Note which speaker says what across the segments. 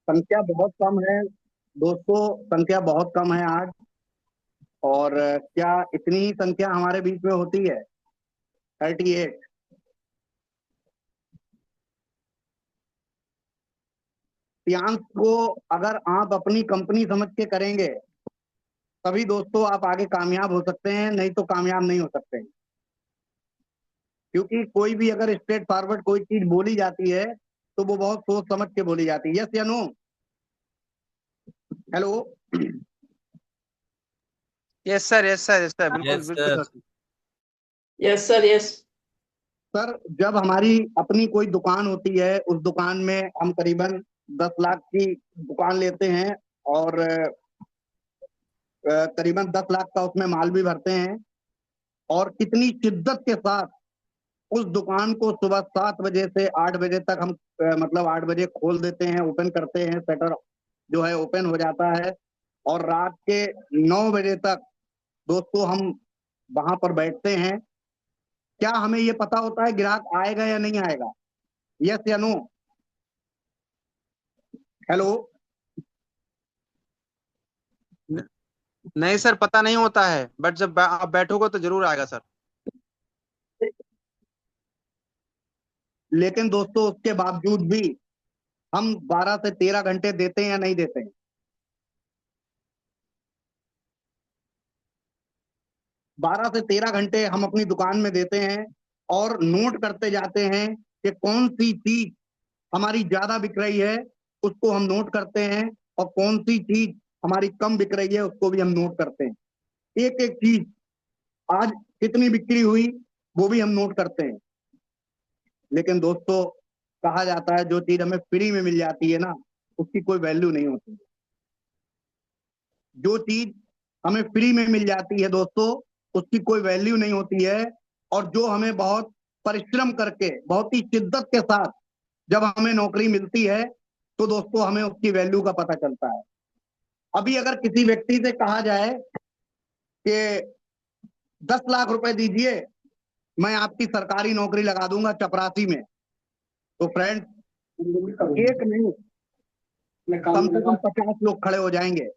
Speaker 1: संख्या बहुत कम है दोस्तों। संख्या बहुत कम है आज। और क्या इतनी ही संख्या हमारे बीच में होती है? 38। प्रियांश को अगर आप अपनी कंपनी समझ के करेंगे तभी दोस्तों आप आगे कामयाब हो सकते हैं, नहीं तो कामयाब नहीं हो सकते। क्योंकि कोई भी अगर स्ट्रेट फॉरवर्ड कोई चीज बोली जाती है तो वो बहुत सोच समझ के बोली जाती है। यस या no? Hello?
Speaker 2: Yes sir, yes sir, yes sir, बिल्कुल
Speaker 3: यस
Speaker 2: बिल्कुल
Speaker 3: sir.
Speaker 2: Sir.
Speaker 4: Yes sir, yes.
Speaker 1: Sir, जब हमारी अपनी कोई दुकान होती है, उस दुकान में हम करीबन 10 लाख की दुकान लेते हैं और करीबन 10 लाख का उसमें माल भी भरते हैं। और कितनी शिद्दत के साथ उस दुकान को सुबह 7 बजे से 8 बजे तक हम मतलब 8 बजे खोल देते हैं, ओपन करते हैं, शटर जो है ओपन हो जाता है। और रात के 9 बजे तक दोस्तों हम वहां पर बैठते हैं। क्या हमें ये पता होता है ग्राहक आएगा या नहीं आएगा? यस या नो? हेलो?
Speaker 2: नहीं सर, पता नहीं होता है, बट जब आप बैठोगे तो जरूर आएगा सर।
Speaker 1: लेकिन दोस्तों उसके बावजूद भी हम 12 से 13 घंटे देते हैं या नहीं देते हैं? 12 से 13 घंटे हम अपनी दुकान में देते हैं और नोट करते जाते हैं कि कौन सी चीज हमारी ज्यादा बिक रही है, उसको हम नोट करते हैं। और कौन सी चीज हमारी कम बिक रही है, उसको भी हम नोट करते हैं। एक एक चीज आज कितनी बिक्री हुई वो भी हम नोट करते हैं। लेकिन दोस्तों कहा जाता है जो चीज हमें फ्री में मिल जाती है ना, उसकी कोई वैल्यू नहीं होती। जो चीज हमें फ्री में मिल जाती है दोस्तों, उसकी कोई वैल्यू नहीं होती है। और जो हमें बहुत परिश्रम करके बहुत ही शिद्दत के साथ जब हमें नौकरी मिलती है तो दोस्तों हमें उसकी वैल्यू का पता चलता है। अभी अगर किसी व्यक्ति से कहा जाए कि 10 लाख रुपए दीजिए, मैं आपकी सरकारी नौकरी लगा दूंगा चपरासी में, तो फ्रेंड एक नहीं, कम से कम 50 लोग खड़े हो जाएंगे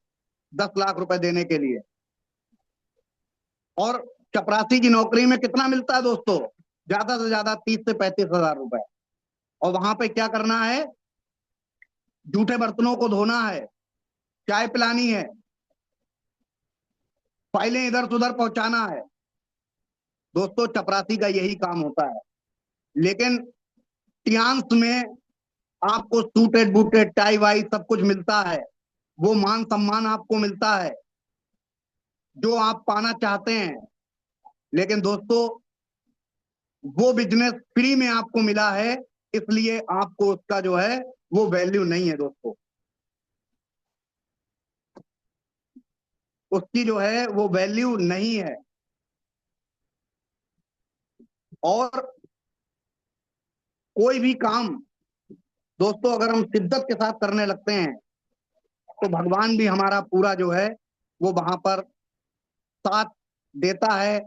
Speaker 1: 10 लाख रुपए देने के लिए। और चपरासी की नौकरी में कितना मिलता है दोस्तों? ज्यादा से ज्यादा 30 से 35 हजार रुपए। और वहां पे क्या करना है? जूठे बर्तनों को धोना है, चाय पिलानी है, फाइलें इधर से उधर पहुंचाना है। दोस्तों चपरासी का यही काम होता है। लेकिन टियांस में आपको सूटेड बूटेड टाई वाई सब कुछ मिलता है। वो मान सम्मान आपको मिलता है जो आप पाना चाहते हैं। लेकिन दोस्तों वो बिजनेस फ्री में आपको मिला है, इसलिए आपको उसका जो है वो वैल्यू नहीं है दोस्तों। उसकी जो है वो वैल्यू नहीं है। और कोई भी काम दोस्तों अगर हम शिद्दत के साथ करने लगते हैं तो भगवान भी हमारा पूरा जो है वो वहां पर साथ देता है।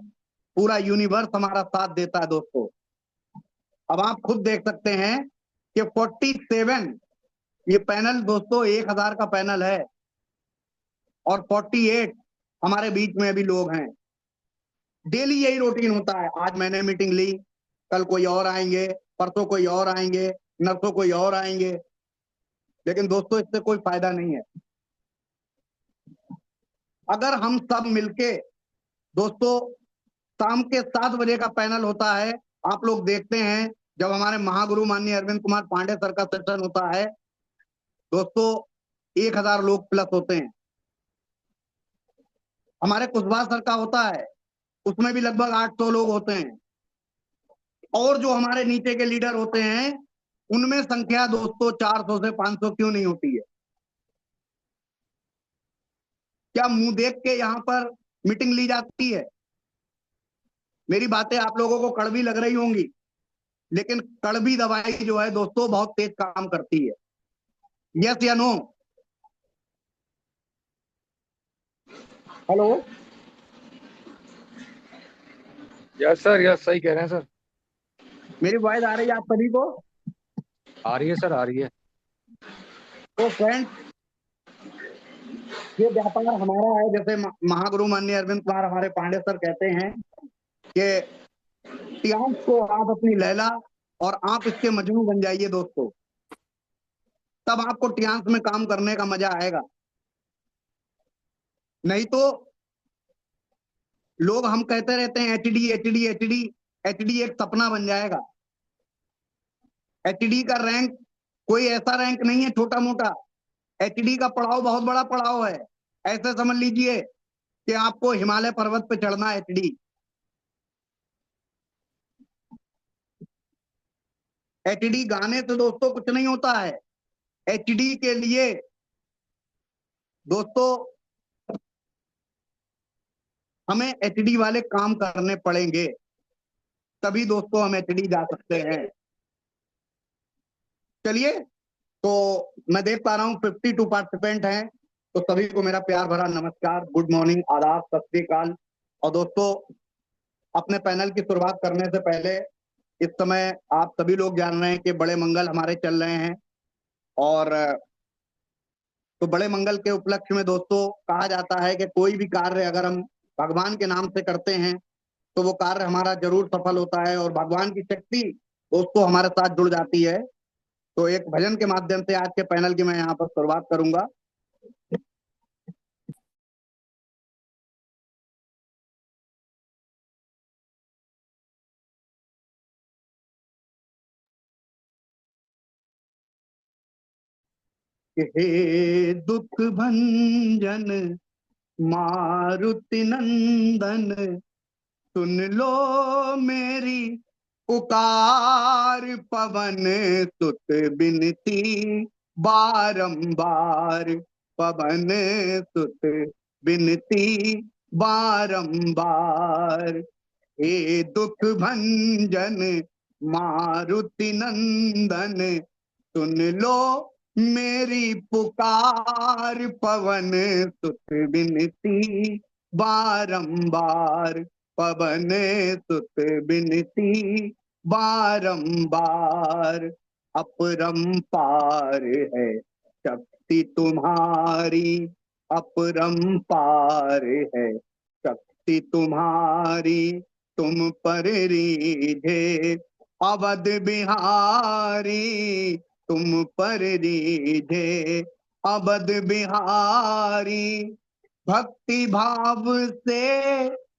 Speaker 1: पूरा यूनिवर्स हमारा साथ देता है दोस्तों। अब आप खुद देख सकते हैं कि 47 ये पैनल दोस्तों 1000 का पैनल है और 48 हमारे बीच में भी लोग हैं। डेली यही रूटीन होता है। आज मैंने मीटिंग ली, कल कोई और आएंगे, परसों कोई और आएंगे, नरसों कोई और आएंगे। लेकिन दोस्तों इससे कोई फायदा नहीं है। अगर हम सब मिलके दोस्तों शाम के 7 बजे का पैनल होता है, आप लोग देखते हैं जब हमारे महागुरु माननीय अरविंद कुमार पांडे सर का सेशन होता है दोस्तों 1000 लोग प्लस होते हैं। हमारे कुशवाहा सर का होता है, उसमें भी लगभग 800 लोग होते हैं। और जो हमारे नीचे के लीडर होते हैं उनमें संख्या दोस्तों 400 से 500 क्यों नहीं होती है? क्या मुंह देख के यहाँ पर मीटिंग ली जाती है? मेरी बातें आप लोगों को कड़वी लग रही होंगी, लेकिन कड़वी दवाई जो है दोस्तों बहुत तेज काम करती है। यस या no? Hello?
Speaker 3: Yes sir, yes, सही कह रहे हैं सर।
Speaker 1: मेरी वॉइस आ रही है आप सभी को?
Speaker 3: आ रही है सर, आ रही है।
Speaker 1: तो फ्रेंड, ये व्यापार हमारा है, जैसे महागुरु माननीय अरविंद कुमार हमारे पांडे सर कहते हैं कि टियांस को आप अपनी लैला और आप इसके मजनू बन जाइए दोस्तों, तब आपको टियांस में काम करने का मजा आएगा। नहीं तो लोग हम कहते रहते हैं एचडी एचडी एचडी, एचडी एक सपना बन जाएगा। एचडी का रैंक कोई ऐसा रैंक नहीं है छोटा मोटा, एचडी का पड़ाव बहुत बड़ा पड़ाव है। ऐसे समझ लीजिए कि आपको हिमालय पर्वत पे चढ़ना है एचडी। एचडी गाने से दोस्तों कुछ नहीं होता है। एचडी के लिए दोस्तों हमें एचडी वाले काम करने पड़ेंगे, तभी दोस्तों हम एचडी जा सकते हैं। चलिए, तो मैं देख पा रहा हूँ 52 पार्टिसिपेंट हैं, तो सभी को मेरा प्यार भरा नमस्कार, गुड मॉर्निंग, आदाब, सत श्री अकाल। और दोस्तों, अपने पैनल की शुरुआत करने से पहले इस समय आप सभी लोग जान रहे हैं कि बड़े मंगल हमारे चल रहे हैं, और तो बड़े मंगल के उपलक्ष्य में दोस्तों कहा जाता है कि कोई भी कार्य अगर हम भगवान के नाम से करते हैं तो वो कार्य हमारा जरूर सफल होता है, और भगवान की शक्ति दोस्तों हमारे साथ जुड़ जाती है। तो एक भजन के माध्यम से आज के पैनल की मैं यहाँ पर शुरुआत करूंगा। हे दुख भंजन मारुति नंदन, सुन लो मेरी पुकार, पवन सुत बिनती बारंबार, पवन सुत बिनती बारंबार। हे दुख भंजन मारुति नंदन, सुन लो मेरी पुकार, पवन सुत बिनती बारंबार, पवन सुत बिनती बारंबार। अपरंपार है शक्ति तुम्हारी, अपरंपार है शक्ति तुम्हारी, तुम पर रीझे अवध बिहारी, तुम पर रीझे अवध बिहारी। भक्ति भाव से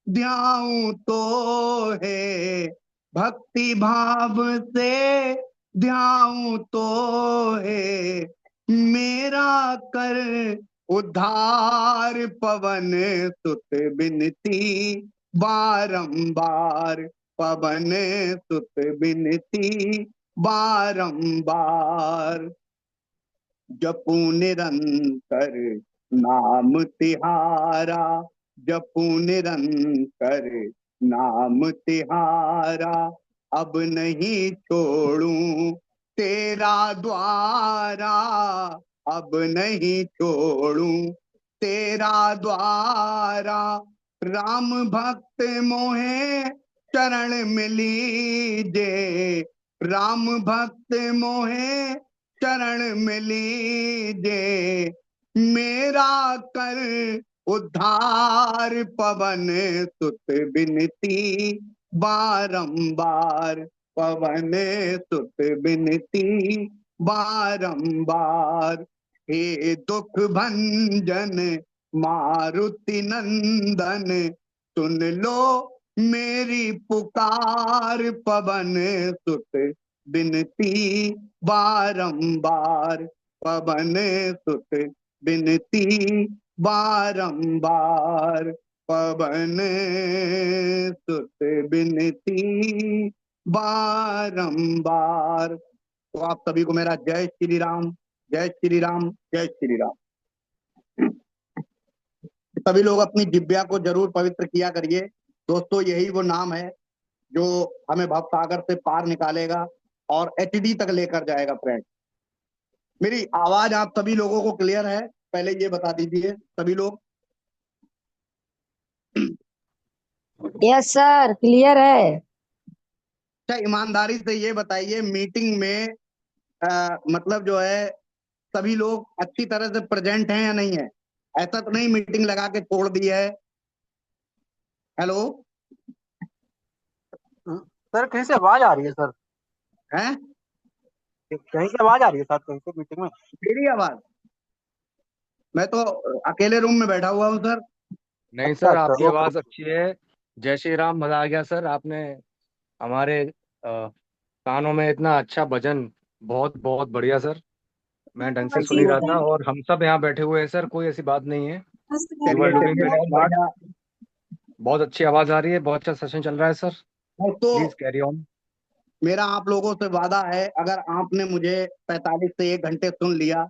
Speaker 1: ध्याऊं तो है, भक्ति भाव से ध्याऊं तो है, मेरा कर उद्धार, पवन सुत बिनती बारंबार, पवन सुत बिनती बारंबार। जपू निरंतर नाम तिहारा, जपू निरंतर नाम तिहारा, अब नहीं छोड़ूं तेरा द्वारा, अब नहीं छोड़ूं तेरा द्वारा। राम भक्त मोहे चरण मिलीजे, राम भक्त मोहे चरण मिलीजे, मेरा कर उद्धार, पवन सुत बिनती बारंबार, पवन सुत बिनती बारंबार। हे दुख भंजन मारुति नंदन, सुन लो मेरी पुकार, पवन सुत बिनती बारंबार, पवन सुत बिनती बारंबार, पवन सुत बिनती बारंबार। तो आप सभी को मेरा जय श्री राम, जय श्री राम, जय श्री राम। सभी लोग अपनी जिब्या को जरूर पवित्र किया करिए दोस्तों, यही वो नाम है जो हमें भव सागर से पार निकालेगा और एचडी तक लेकर जाएगा। फ्रेंड, मेरी आवाज आप सभी लोगों को क्लियर है? पहले ये बता दीजिए सभी लोग।
Speaker 5: यस सर, क्लियर है।
Speaker 1: अच्छा, ईमानदारी से ये बताइए, मीटिंग में मतलब जो है सभी लोग अच्छी तरह से प्रेजेंट हैं या नहीं है? ऐसा तो नहीं मीटिंग लगा के छोड़ दी है। हेलो
Speaker 2: सर कहीं से आवाज आ रही है सर,
Speaker 1: हैं?
Speaker 2: कहीं से आवाज आ रही है सर, कहीं से मीटिंग में।
Speaker 1: मेरी आवाज? मैं तो अकेले रूम में बैठा हुआ हूँ सर।
Speaker 3: नहीं
Speaker 2: अच्छा
Speaker 3: सर,
Speaker 2: अच्छा,
Speaker 3: आपकी
Speaker 2: ओके
Speaker 3: आवाज
Speaker 2: ओके।
Speaker 3: अच्छी है। जय श्री राम, मजा आ गया सर। आपने हमारे कानों में इतना अच्छा भजन, बहुत बहुत बढ़िया सर। मैं ढंग से सुन ही रहा था, और हम सब यहाँ बैठे हुए हैं सर, कोई ऐसी बात नहीं है। यू आर
Speaker 1: चलिए
Speaker 3: लुकिंग
Speaker 1: चलिए,
Speaker 3: वेरी
Speaker 1: बहुत
Speaker 3: स्मार्ट।
Speaker 1: बढ़िया।
Speaker 3: बहुत अच्छी आवाज आ रही है, बहुत अच्छा सेशन चल रहा है सर।
Speaker 1: दोस्तों,
Speaker 3: प्लीज कैरी ऑन।
Speaker 1: मेरा आप लोगों से वादा है, अगर आपने मुझे 45 से 1 घंटे सुन लिया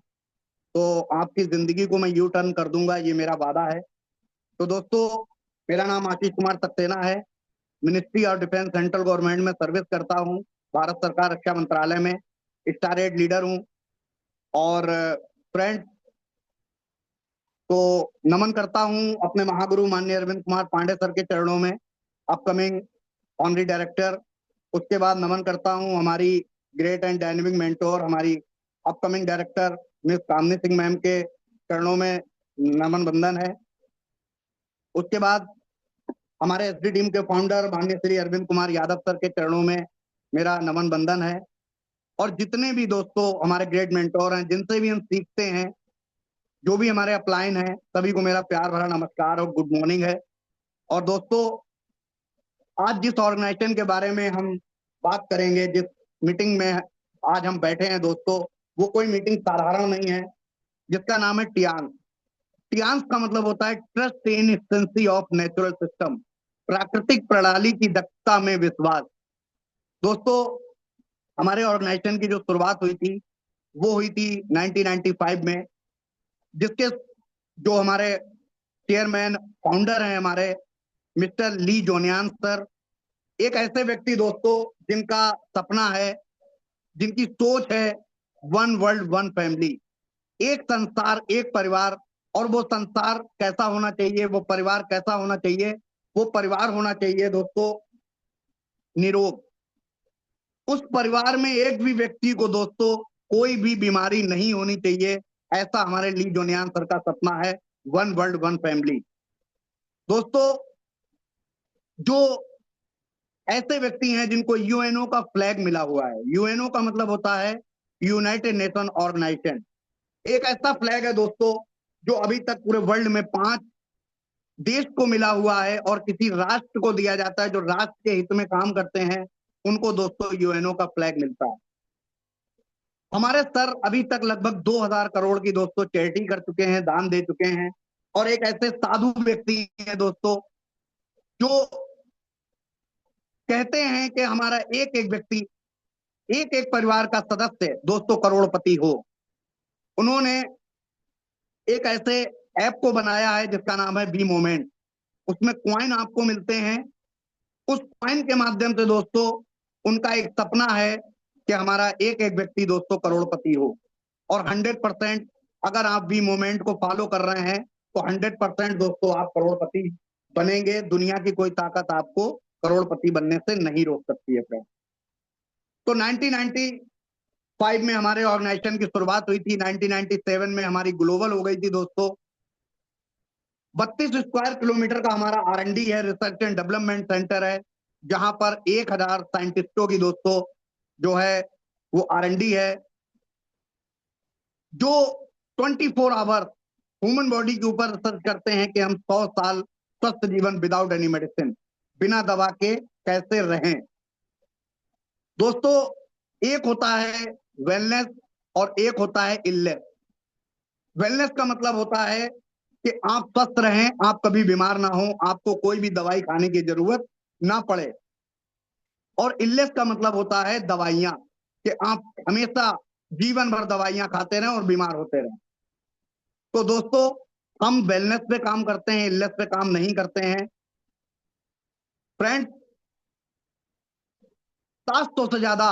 Speaker 1: तो आपकी जिंदगी को मैं यू टर्न कर दूंगा, ये मेरा वादा है। तो दोस्तों, मेरा नाम आशीष कुमार सक्सेना है। Ministry of defence, central government में सर्विस करता हूँ। भारत सरकार रक्षा मंत्रालय में स्टार एड लीडर हूँ। और फ्रेंड्स, तो नमन करता हूँ अपने महागुरु माननीय अरविंद कुमार पांडे सर के चरणों में, अपकमिंग ऑनरी डायरेक्टर। उसके बाद नमन करता हूँ हमारी ग्रेट एंड डायनेमिक मेंटोर, हमारी अपकमिंग डायरेक्टर मिस कामनी सिंह मैम के चरणों में नमन बंदन है। उसके बाद हमारे एसडी टीम के फाउंडर माननीय श्री अरविंद कुमार यादव सर के चरणों में मेरा नमन बंदन है। और जितने भी दोस्तों हमारे ग्रेट मेंटोर हैं, जिनसे भी हम सीखते हैं, जो भी हमारे अपलाइन हैं, सभी को मेरा प्यार भरा नमस्कार और गुड मॉर्निंग है। और दोस्तों, आज जिस ऑर्गेनाइजेशन के बारे में हम बात करेंगे, जिस मीटिंग में आज हम बैठे हैं दोस्तों, वो कोई मीटिंग साधारण नहीं है, जिसका नाम है टियांस। टियांस का मतलब होता है trust in efficiency of natural system, प्राकृतिक प्रणाली की दक्षता में विश्वास। दोस्तों, हमारे ऑर्गेनाइजेशन की जो शुरुआत हुई थी वो हुई थी 1995 में, जिसके जो हमारे चेयरमैन फाउंडर हैं हमारे मिस्टर ली जोनियान सर, एक ऐसे व्यक्ति दोस्तों जिनका सपना है, जिनकी सोच है वन वर्ल्ड वन फैमिली, एक संसार एक परिवार। और वो संसार कैसा होना चाहिए, वो परिवार कैसा होना चाहिए? वो परिवार होना चाहिए दोस्तों निरोग। उस परिवार में एक भी व्यक्ति को दोस्तों कोई भी बीमारी नहीं होनी चाहिए, ऐसा हमारे ली जोनियान सर का सपना है, वन वर्ल्ड वन फैमिली। दोस्तों, जो ऐसे व्यक्ति हैं जिनको यूएनओ का फ्लैग मिला हुआ है, यूएनओ का मतलब होता है यूनाइटेड नेशन ऑर्गेनाइजेशन। एक ऐसा फ्लैग है दोस्तों जो अभी तक पूरे वर्ल्ड में 5 देश को मिला हुआ है, और किसी राष्ट्र को दिया जाता है जो राष्ट्र के हित में काम करते हैं, उनको दोस्तों यूएनओ का फ्लैग मिलता है। हमारे सर अभी तक लगभग 2000 करोड़ की दोस्तों चैरिटी कर चुके हैं, दान दे चुके हैं। और एक ऐसे साधु व्यक्ति हैं दोस्तों जो कहते हैं कि हमारा एक एक व्यक्ति, एक एक परिवार का सदस्य दोस्तों करोड़पति हो। उन्होंने एक ऐसे ऐप को बनाया है जिसका नाम है बी मोमेंट। उसमें क्वाइन आपको मिलते हैं। उस क्वाइन के माध्यम से दोस्तों उनका एक सपना है कि हमारा एक एक व्यक्ति दोस्तों करोड़पति हो। और 100% अगर आप बी मोमेंट को फॉलो कर रहे हैं तो 100% दोस्तों आप करोड़पति बनेंगे। दुनिया की कोई ताकत आपको करोड़पति बनने से नहीं रोक सकती है फ्रेंड। तो 1995 में हमारे ऑर्गेनाइजेशन की शुरुआत हुई थी। 1997 में हमारी ग्लोबल हो गई थी दोस्तों। 32 स्क्वायर किलोमीटर का हमारा R&D है, रिसर्च एंड डेवलपमेंट सेंटर है, जहां पर 1000 साइंटिस्टों की दोस्तों जो है वो R&D है, जो 24 आवर ह्यूमन बॉडी के ऊपर रिसर्च करते हैं कि हम 100 साल स्वस्थ जीवन विदाउट एनी मेडिसिन, बिना दवा के कैसे रहें। दोस्तों, एक होता है वेलनेस और एक होता है इलनेस। वेलनेस का मतलब होता है कि आप स्वस्थ रहें, आप कभी बीमार ना हो, आपको कोई भी दवाई खाने की जरूरत ना पड़े। और इलनेस का मतलब होता है दवाइयां, कि आप हमेशा जीवन भर दवाइयां खाते रहें और बीमार होते रहें। तो दोस्तों, हम वेलनेस पे काम करते हैं, इलनेस पे काम नहीं करते हैं। फ्रेंड्स, 700 से ज्यादा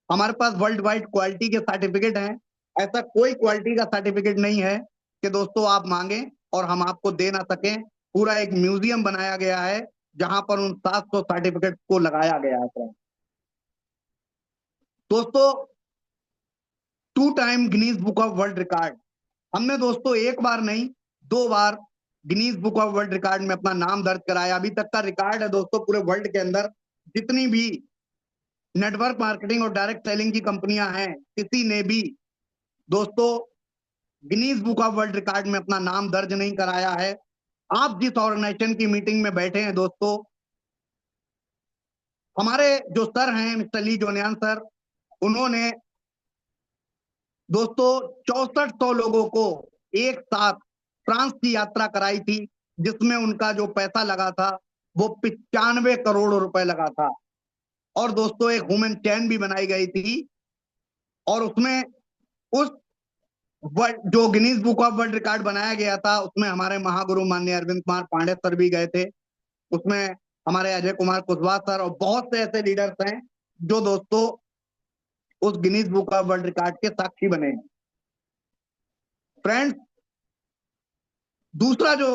Speaker 1: हमारे पास वर्ल्ड वाइड क्वालिटी के सर्टिफिकेट हैं। ऐसा कोई क्वालिटी का सर्टिफिकेट नहीं है कि दोस्तों आप मांगे और हम आपको दे ना सकें। पूरा एक म्यूजियम बनाया गया है जहां पर उन 700 सर्टिफिकेट को लगाया गया है। दोस्तों, 2 time Guinness book of world record. हमने दोस्तों एक बार नहीं 2 बार Guinness book of world record में अपना नाम दर्ज कराया। अभी तक का रिकॉर्ड है दोस्तों पूरे वर्ल्ड के अंदर जितनी भी नेटवर्क मार्केटिंग और डायरेक्ट सेलिंग की कंपनियां हैं, किसी ने भी दोस्तों Guinness book of world record में अपना नाम दर्ज नहीं कराया है। आप जिस ऑर्गेनाइजेशन की मीटिंग में बैठे हैं दोस्तों, हमारे जो सर हैं मिस्टर ली जोनियान सर, उन्होंने दोस्तों 6400 लोगों को एक साथ फ्रांस की यात्रा कराई थी, जिसमें उनका जो पैसा लगा था वो 95 करोड़ रुपए लगा था। और दोस्तों एक ह्यूमन चैन भी बनाई गई थी, और उसमें उस जो Guinness book of world record बनाया गया था उसमें हमारे महागुरु माननीय अरविंद कुमार पांडे सर भी गए थे। उसमें हमारे अजय कुमार कुशवाहा सर और बहुत से ऐसे लीडर्स हैं जो दोस्तों उस Guinness book of world record के साक्षी बने हैं। फ्रेंड्स, दूसरा जो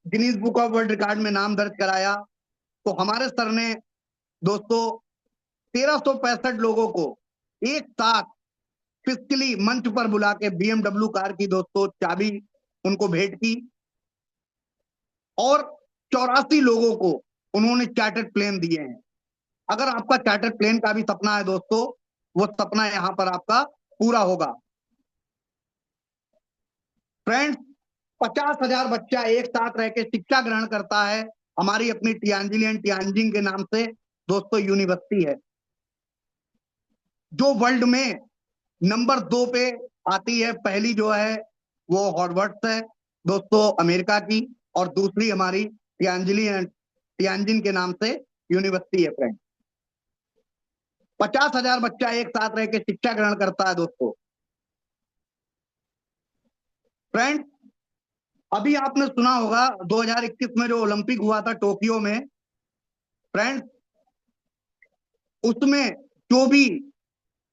Speaker 1: Guinness book of world record में नाम दर्ज कराया तो हमारे सर ने दोस्तों 1365 लोगों को एक साथ फिजिकली मंच पर बुला के BMW कार की दोस्तों चाबी उनको भेंट की, और 84 लोगों को उन्होंने चार्टर्ड प्लेन दिए हैं। अगर आपका चार्टर्ड प्लेन का भी सपना है दोस्तों, वो सपना यहां पर आपका पूरा होगा। फ्रेंड्स, 50,000 बच्चा एक साथ रह के शिक्षा ग्रहण करता है। हमारी अपनी टियानजिन के नाम से दोस्तों यूनिवर्सिटी है, जो वर्ल्ड में नंबर 2 पे आती है। पहली जो है वो हार्वर्ड है दोस्तों अमेरिका की, और दूसरी हमारी टियानजिन के नाम से यूनिवर्सिटी है। फ्रेंड, 50,000 बच्चा एक साथ रह के शिक्षा ग्रहण करता है दोस्तों। फ्रेंड, अभी आपने सुना होगा 2021 में जो ओलंपिक हुआ था टोक्यो में, फ्रेंड्स उसमें जो भी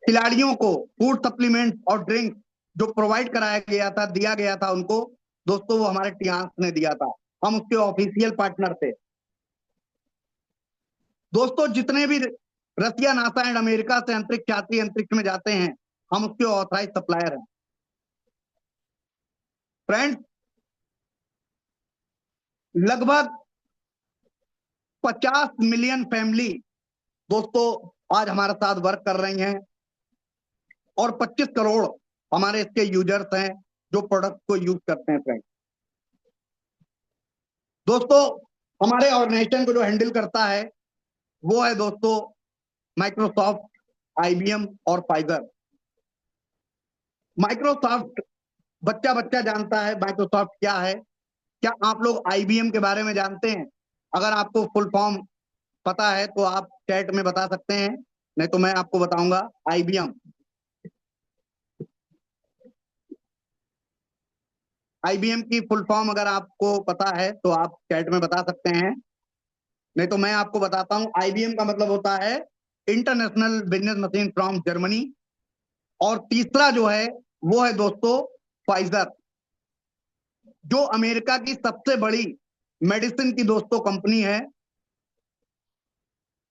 Speaker 1: खिलाड़ियों को फूड सप्लीमेंट और ड्रिंक जो प्रोवाइड कराया गया था, दिया गया था उनको दोस्तों, वो हमारे टियांस ने दिया था। हम उसके ऑफिशियल पार्टनर थे दोस्तों। जितने भी रसिया, नासा एंड अमेरिका से अंतरिक्ष यात्री अंतरिक्ष में जाते हैं, हम उसके ऑथराइज सप्लायर हैं। फ्रेंड्स, लगभग 50 मिलियन फैमिली दोस्तों आज हमारे साथ वर्क कर रही हैं, और 25 करोड़ हमारे इसके यूजर्स हैं जो प्रोडक्ट को यूज करते हैं। फ्रेंड्स, दोस्तों हमारे ऑर्गेनाइजेशन को जो हैंडल करता है वो है दोस्तों माइक्रोसॉफ्ट, IBM और फाइजर। माइक्रोसॉफ्ट बच्चा जानता है माइक्रोसॉफ्ट क्या है। क्या आप लोग IBM के बारे में जानते हैं? अगर आपको फुल फॉर्म पता है तो आप चैट में बता सकते हैं, नहीं तो मैं आपको बताऊंगा। IBM की फुल फॉर्म अगर आपको पता है तो आप चैट में बता सकते हैं, नहीं तो मैं आपको बताता हूं। IBM का मतलब होता है international business machine from Germany. और तीसरा जो है वो है दोस्तों फाइजर, जो अमेरिका की सबसे बड़ी मेडिसिन की दोस्तों कंपनी है,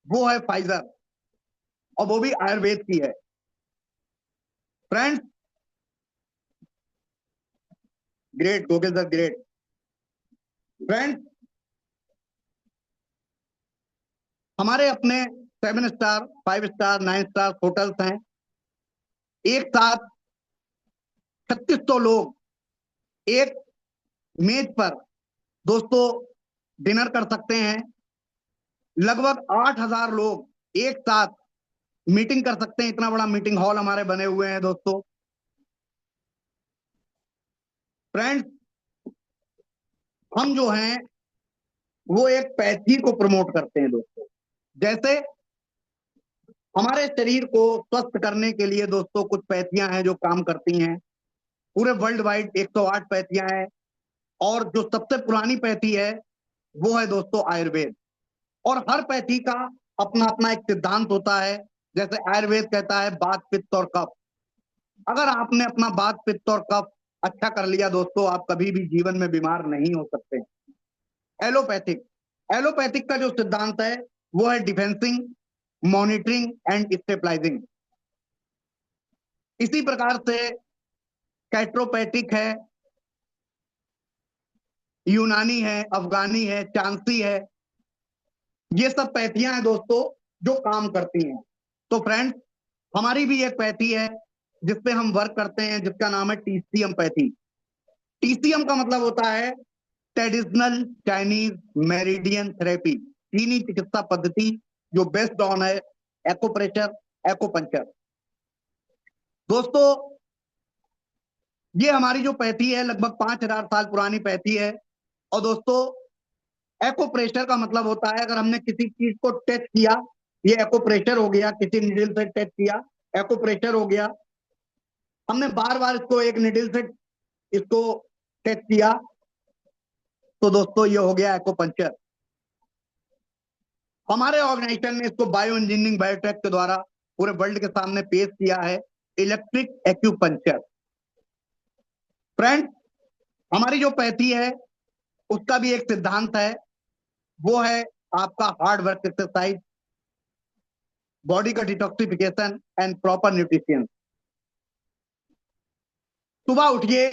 Speaker 1: वो है फाइजर, और वो भी आयुर्वेद की है। फ्रेंड्स, ग्रेट गोगेल सर, ग्रेट। फ्रेंड्स, हमारे अपने 7 स्टार, 5 स्टार, 9 स्टार होटल्स हैं। एक साथ 3600 लोग एक मेज पर दोस्तों डिनर कर सकते हैं। लगभग 8000 लोग एक साथ मीटिंग कर सकते हैं। इतना बड़ा मीटिंग हॉल हमारे बने हुए हैं दोस्तों। फ्रेंड्स, हम जो हैं वो एक पैथी को प्रमोट करते हैं दोस्तों। जैसे हमारे शरीर को स्वस्थ करने के लिए दोस्तों कुछ पैथियां हैं जो काम करती हैं। पूरे वर्ल्ड वाइड 108 पैथियां हैं, और जो सबसे पुरानी पैथी है वो है दोस्तों आयुर्वेद। और हर पैथी का अपना अपना एक सिद्धांत होता है। जैसे आयुर्वेद कहता है वात, पित्त और कफ। अगर आपने अपना वात, पित्त और कफ अच्छा कर लिया दोस्तों, आप कभी भी जीवन में बीमार नहीं हो सकते। एलोपैथिक का जो सिद्धांत है वो है डिफेंसिंग, मॉनिटरिंग एंड स्टेबलाइजिंग। इसी प्रकार से कैट्रोपैटिक है, यूनानी है, अफगानी है, चांसी है, ये सब पैथियां हैं दोस्तों जो काम करती हैं। तो फ्रेंड्स, हमारी भी एक पैथी है जिसपे हम वर्क करते हैं, जिसका नाम है टीसीएम पैथी। टीसीएम का मतलब होता है ट्रेडिशनल चाइनीज मेरिडियन थेरेपी, चीनी चिकित्सा पद्धति जो बेस्ड ऑन है एक्यूप्रेशर, एक्यूपंक्चर। दोस्तों, ये हमारी जो पैथी है लगभग 5000 साल पुरानी पैथी है। और दोस्तों, एक्यूप्रेशर का मतलब होता है अगर हमने किसी चीज को टच किया, ये एक्यूप्रेशर हो गया, किसी निडल से टच किया, एक्यूप्रेशर हो गया। हमने बार बार इसको एक निडल से इसको टच किया, तो दोस्तों ये हो गया एक्यूपंक्चर। हमारे ऑर्गेनाइजेशन ने इसको बायो इंजीनियरिंग बायोटेक के द्वारा पूरे वर्ल्ड के सामने पेश किया है, इलेक्ट्रिक एक्यूपंक्चर। फ्रेंड्स, हमारी जो पैथी है उसका भी एक सिद्धांत है, वो है आपका हार्ड वर्क एक्सरसाइज, बॉडी का डिटॉक्सिफिकेशन एंड प्रॉपर न्यूट्रिशन। सुबह उठिए,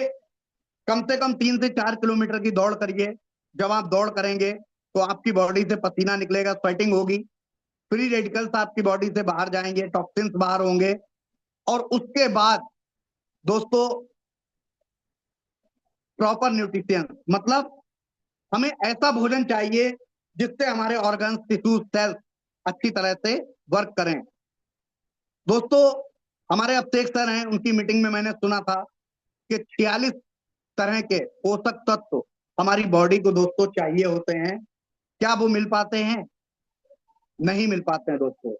Speaker 1: कम से कम 3 से 4 किलोमीटर की दौड़ करिए। जब आप दौड़ करेंगे तो आपकी बॉडी से पसीना निकलेगा, स्वेटिंग होगी, फ्री रेडिकल्स आपकी बॉडी से बाहर जाएंगे, टॉक्सिन्स बाहर होंगे। और उसके बाद दोस्तों प्रॉपर न्यूट्रिशन, मतलब हमें ऐसा भोजन चाहिए जिससे हमारे ऑर्गन्स, टिश्यूज, सेल्स अच्छी तरह से वर्क करें। दोस्तों, हमारे अभिषेक सर हैं, उनकी मीटिंग में मैंने सुना था कि 46 तरह के पोषक तत्व हमारी बॉडी को दोस्तों चाहिए होते हैं। क्या वो मिल पाते हैं? नहीं मिल पाते हैं दोस्तों।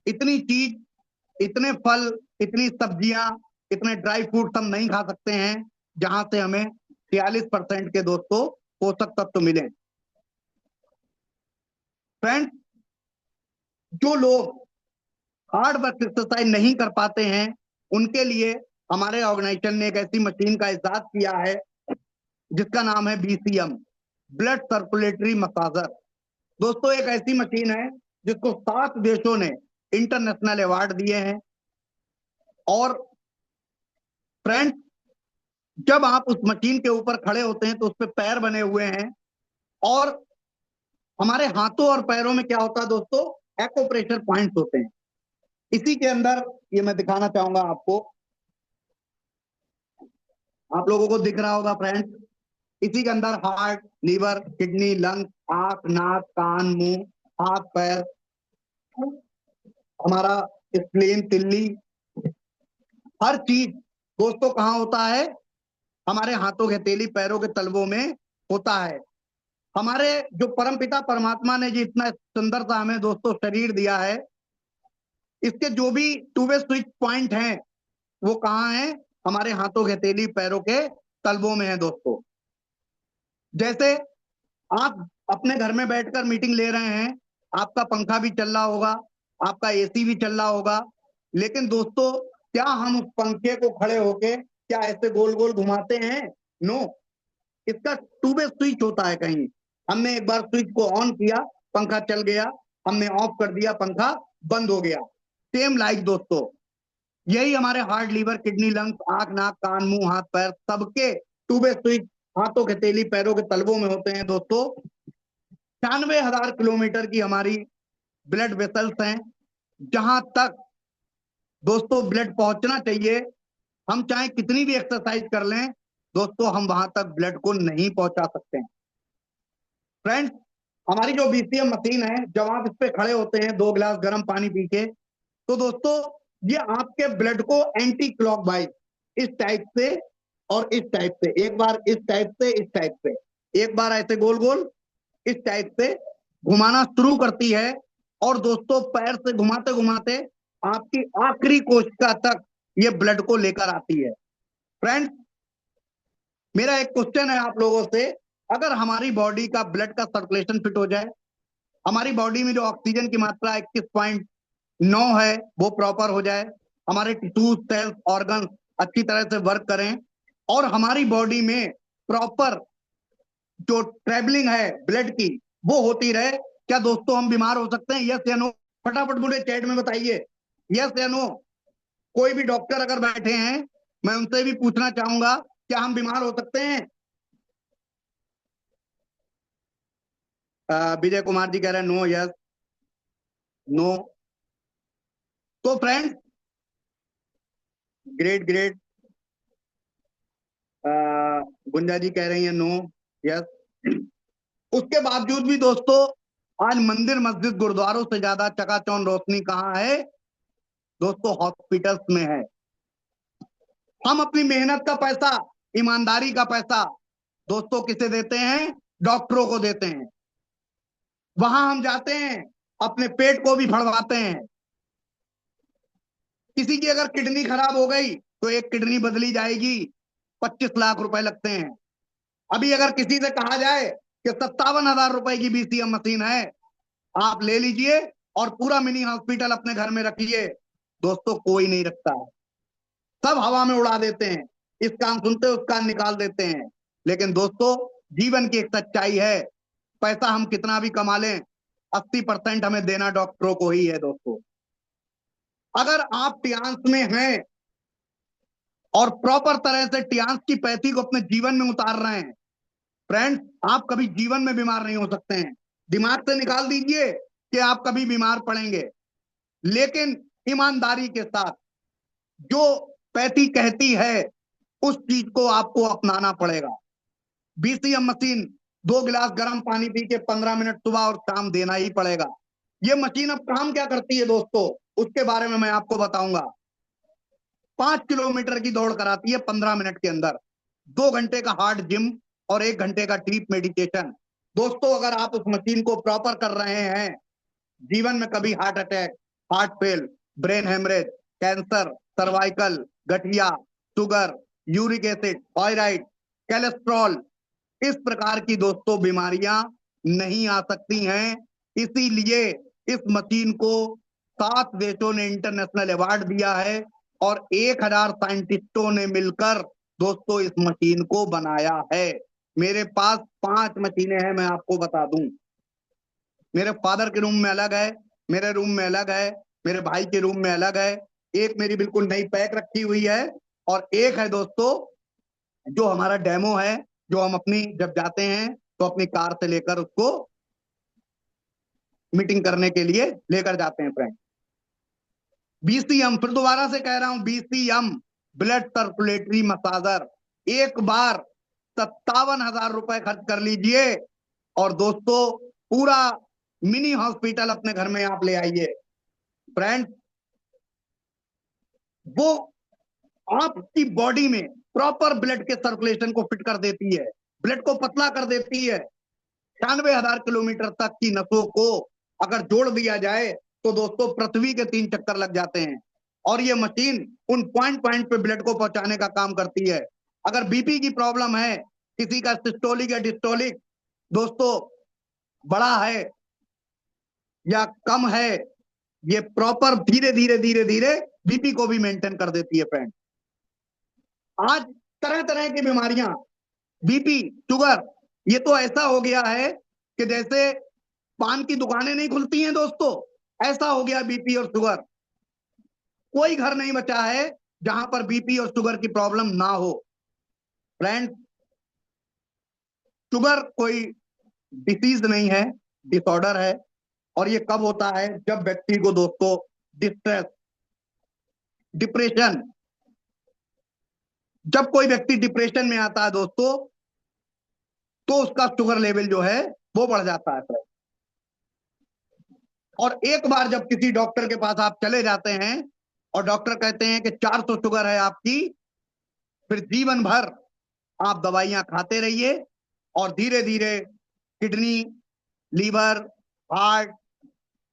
Speaker 1: इतनी चीज, इतने फल, इतनी सब्जियां, इतने ड्राई फ्रूट्स हम नहीं खा सकते हैं जहां से हमें 46% के दोस्तों पोषक तत्व मिले। फ्रेंड्स, जो लोग हार्ड वर्क एक्सरसाइज नहीं कर पाते हैं उनके लिए हमारे ऑर्गेनाइजेशन ने एक ऐसी मशीन का इजाद किया है जिसका नाम है बीसीएम, ब्लड सर्कुलेटरी मसाजर। दोस्तों, एक ऐसी मशीन है जिसको 7 देशों ने इंटरनेशनल अवार्ड दिए हैं। और फ्रेंड्स, जब आप उस मशीन के ऊपर खड़े होते हैं तो उस पर पैर बने हुए हैं, और हमारे हाथों और पैरों में क्या होता है दोस्तों? एक्यूप्रेशर पॉइंट्स होते हैं। इसी के अंदर, ये मैं दिखाना चाहूंगा आपको, आप लोगों को दिख रहा होगा फ्रेंड्स, इसी के अंदर हार्ट, लीवर, किडनी, लंग, आंख, नाक, कान, मुंह, हाथ, पैर, हमारा स्प्लीन, तिल्ली, हर चीज दोस्तों कहाँ होता है? हमारे हाथों के हथेली, पैरों के तलवों में होता है। हमारे जो परमपिता परमात्मा ने जी इतना सुंदर सा हमें दोस्तों शरीर दिया है, इसके जो भी टू वे स्विच पॉइंट हैं वो कहाँ हैं? हमारे हाथों के हथेली, पैरों के तलवों में है दोस्तों। जैसे आप अपने घर में बैठकर मीटिंग ले रहे हैं, आपका पंखा भी चल रहा होगा, आपका एसी भी चल रहा होगा, लेकिन दोस्तों क्या हम उस पंखे को खड़े होके क्या ऐसे गोल गोल घुमाते हैं? नो, इसका टू वे स्विच होता है। कहीं हमने एक बार स्विच को ऑन किया, पंखा चल गया, हमने ऑफ कर दिया, पंखा बंद हो गया। सेम लाइक दोस्तों, यही हमारे हार्ट, लीवर, किडनी, लंग्स, आंख, नाक, कान, मुंह, हाथ, पैर, सबके टू वे स्विच हाथों के तेली, पैरों के तलवों में होते हैं दोस्तों। 96,000 किलोमीटर की हमारी ब्लड वेसल्स हैं, जहां तक दोस्तों ब्लड पहुंचना चाहिए, हम चाहे कितनी भी एक्सरसाइज कर लें दोस्तों, हम वहां तक ब्लड को नहीं पहुंचा सकते हैं। फ्रेंड्स, हमारी जो बीसीएम मशीन है, जब आप इस पे खड़े होते हैं 2 गिलास गर्म पानी पी के, तो दोस्तों ये आपके ब्लड को एंटी क्लॉकवाइज इस टाइप से और इस टाइप से, एक बार इस टाइप से, इस टाइप से, एक बार ऐसे गोल गोल इस टाइप से घुमाना शुरू करती है। और दोस्तों पैर से घुमाते घुमाते आपकी आखिरी कोशिका तक ये ब्लड को लेकर आती है। फ्रेंड्स, मेरा एक क्वेश्चन है आप लोगों से, अगर हमारी बॉडी का ब्लड का सर्कुलेशन फिट हो जाए, हमारी बॉडी में जो ऑक्सीजन की मात्रा 21.9 है वो प्रॉपर हो जाए, हमारे टिश्यूज, सेल्स, ऑर्गन अच्छी तरह से वर्क करें, और हमारी बॉडी में प्रॉपर जो ट्रेवलिंग है ब्लड की वो होती रहे, क्या दोस्तों हम बीमार हो सकते हैं? यस या नो? फटाफट मुझे चैट में बताइए, यस या नो? कोई भी डॉक्टर अगर बैठे हैं, मैं उनसे भी पूछना चाहूंगा, क्या हम बीमार हो सकते हैं? विजय कुमार जी कह रहे हैं नो, यस, नो। तो फ्रेंड्स, ग्रेट ग्रेट। गुंजा जी कह रही है नो, यस। उसके बावजूद भी दोस्तों, आज मंदिर मस्जिद गुरुद्वारों से ज्यादा चकाचौंध रोशनी कहाँ है? दोस्तों, हॉस्पिटल्स में है। हम अपनी मेहनत का पैसा, ईमानदारी का पैसा दोस्तों किसे देते हैं? डॉक्टरों को देते हैं। वहां हम जाते हैं, अपने पेट को भी फड़वाते हैं। किसी की अगर किडनी खराब हो गई तो एक किडनी बदली जाएगी, 25 लाख रुपए लगते हैं। अभी अगर किसी से कहा जाए कि 57,000 रुपए की बीसीएम मशीन है, आप ले लीजिए और पूरा मिनी हॉस्पिटल अपने घर में रखिए, दोस्तों कोई नहीं रखता है। सब हवा में उड़ा देते हैं, इस कान सुनते उस कान निकाल देते हैं। लेकिन दोस्तों, जीवन की एक सच्चाई है, पैसा हम कितना भी कमा लें, 80% हमें देना डॉक्टरों को ही है। दोस्तों, अगर आप टियांस में हैं और प्रॉपर तरह से टियांस की पैथी को अपने जीवन में उतार रहे हैं, फ्रेंड्स, आप कभी जीवन में बीमार नहीं हो सकते हैं। दिमाग से निकाल दीजिए कि आप कभी बीमार पड़ेंगे। लेकिन ईमानदारी के साथ जो पैथी कहती है, उस चीज को आपको अपनाना पड़ेगा। बीसीएम मशीन 2 गिलास गर्म पानी पी के 15 मिनट सुबह और शाम देना ही पड़ेगा। ये मशीन अब काम क्या करती है दोस्तों, उसके बारे में मैं आपको बताऊंगा। 5 किलोमीटर की दौड़ कराती है 15 मिनट के अंदर, 2 घंटे का हार्ड जिम और 1 घंटे का डीप मेडिटेशन। दोस्तों, अगर आप उस मशीन को प्रॉपर कर रहे हैं, जीवन में कभी heart attack, heart fail, brain haemorrhage, cancer, cervical, गठिया, sugar, uric acid, thyroid, cholesterol, इस प्रकार की दोस्तों बीमारियां नहीं आ सकती हैं। इसीलिए इस मशीन को 7 देशों ने इंटरनेशनल अवार्ड दिया है और 1000 साइंटिस्टों ने मिलकर दोस्तों इस मशीन को बनाया है। मेरे पास 5 मशीनें हैं, मैं आपको बता दूं। मेरे फादर के रूम में अलग है, मेरे रूम में अलग है, मेरे भाई के रूम में अलग है। एक मेरी बिल्कुल नई पैक रखी हुई है और एक है दोस्तों जो हमारा डेमो है, जो हम अपनी जब जाते हैं तो अपनी कार से लेकर उसको मीटिंग करने के लिए लेकर जाते हैं। फ्रेंड, बीसीएम, फिर दोबारा से कह रहा हूं, बीसीएम ब्लड सर्कुलेटरी मसाजर, एक बार 57,000 रुपए खर्च कर लीजिए और दोस्तों पूरा मिनी हॉस्पिटल अपने घर में आप ले आइए। फ्रेंड्स, वो आपकी बॉडी में प्रॉपर ब्लड के सर्कुलेशन को फिट कर देती है, ब्लड को पतला कर देती है। 96,000 किलोमीटर तक की नसों को अगर जोड़ दिया जाए तो दोस्तों पृथ्वी के 3 चक्कर लग जाते हैं। और ये मशीन उन पॉइंट पॉइंट पे ब्लड को पहुंचाने का काम करती है। अगर बीपी की प्रॉब्लम है, किसी का सिस्टोलिक या डिस्टोलिक दोस्तों बड़ा है या कम है, ये प्रॉपर धीरे धीरे धीरे धीरे बीपी को भी मेंटेन कर देती है। फ्रेंड, आज तरह तरह की बीमारियां, बीपी, शुगर, ये तो ऐसा हो गया है कि जैसे पान की दुकानें नहीं खुलती हैं दोस्तों, ऐसा हो गया बीपी और शुगर। कोई घर नहीं बचा है जहां पर बीपी और शुगर की प्रॉब्लम ना हो। फ्रेंड्स, शुगर कोई डिसीज नहीं है, डिसऑर्डर है। और ये कब होता है? जब व्यक्ति को दोस्तों डिस्ट्रेस, डिप्रेशन, जब कोई व्यक्ति डिप्रेशन में आता है दोस्तों, तो उसका शुगर लेवल जो है वो बढ़ जाता है। और एक बार जब किसी डॉक्टर के पास आप चले जाते हैं और डॉक्टर कहते हैं कि 400 शुगर है आपकी, फिर जीवन भर आप दवाइयां खाते रहिए और धीरे धीरे किडनी, लीवर, हार्ट,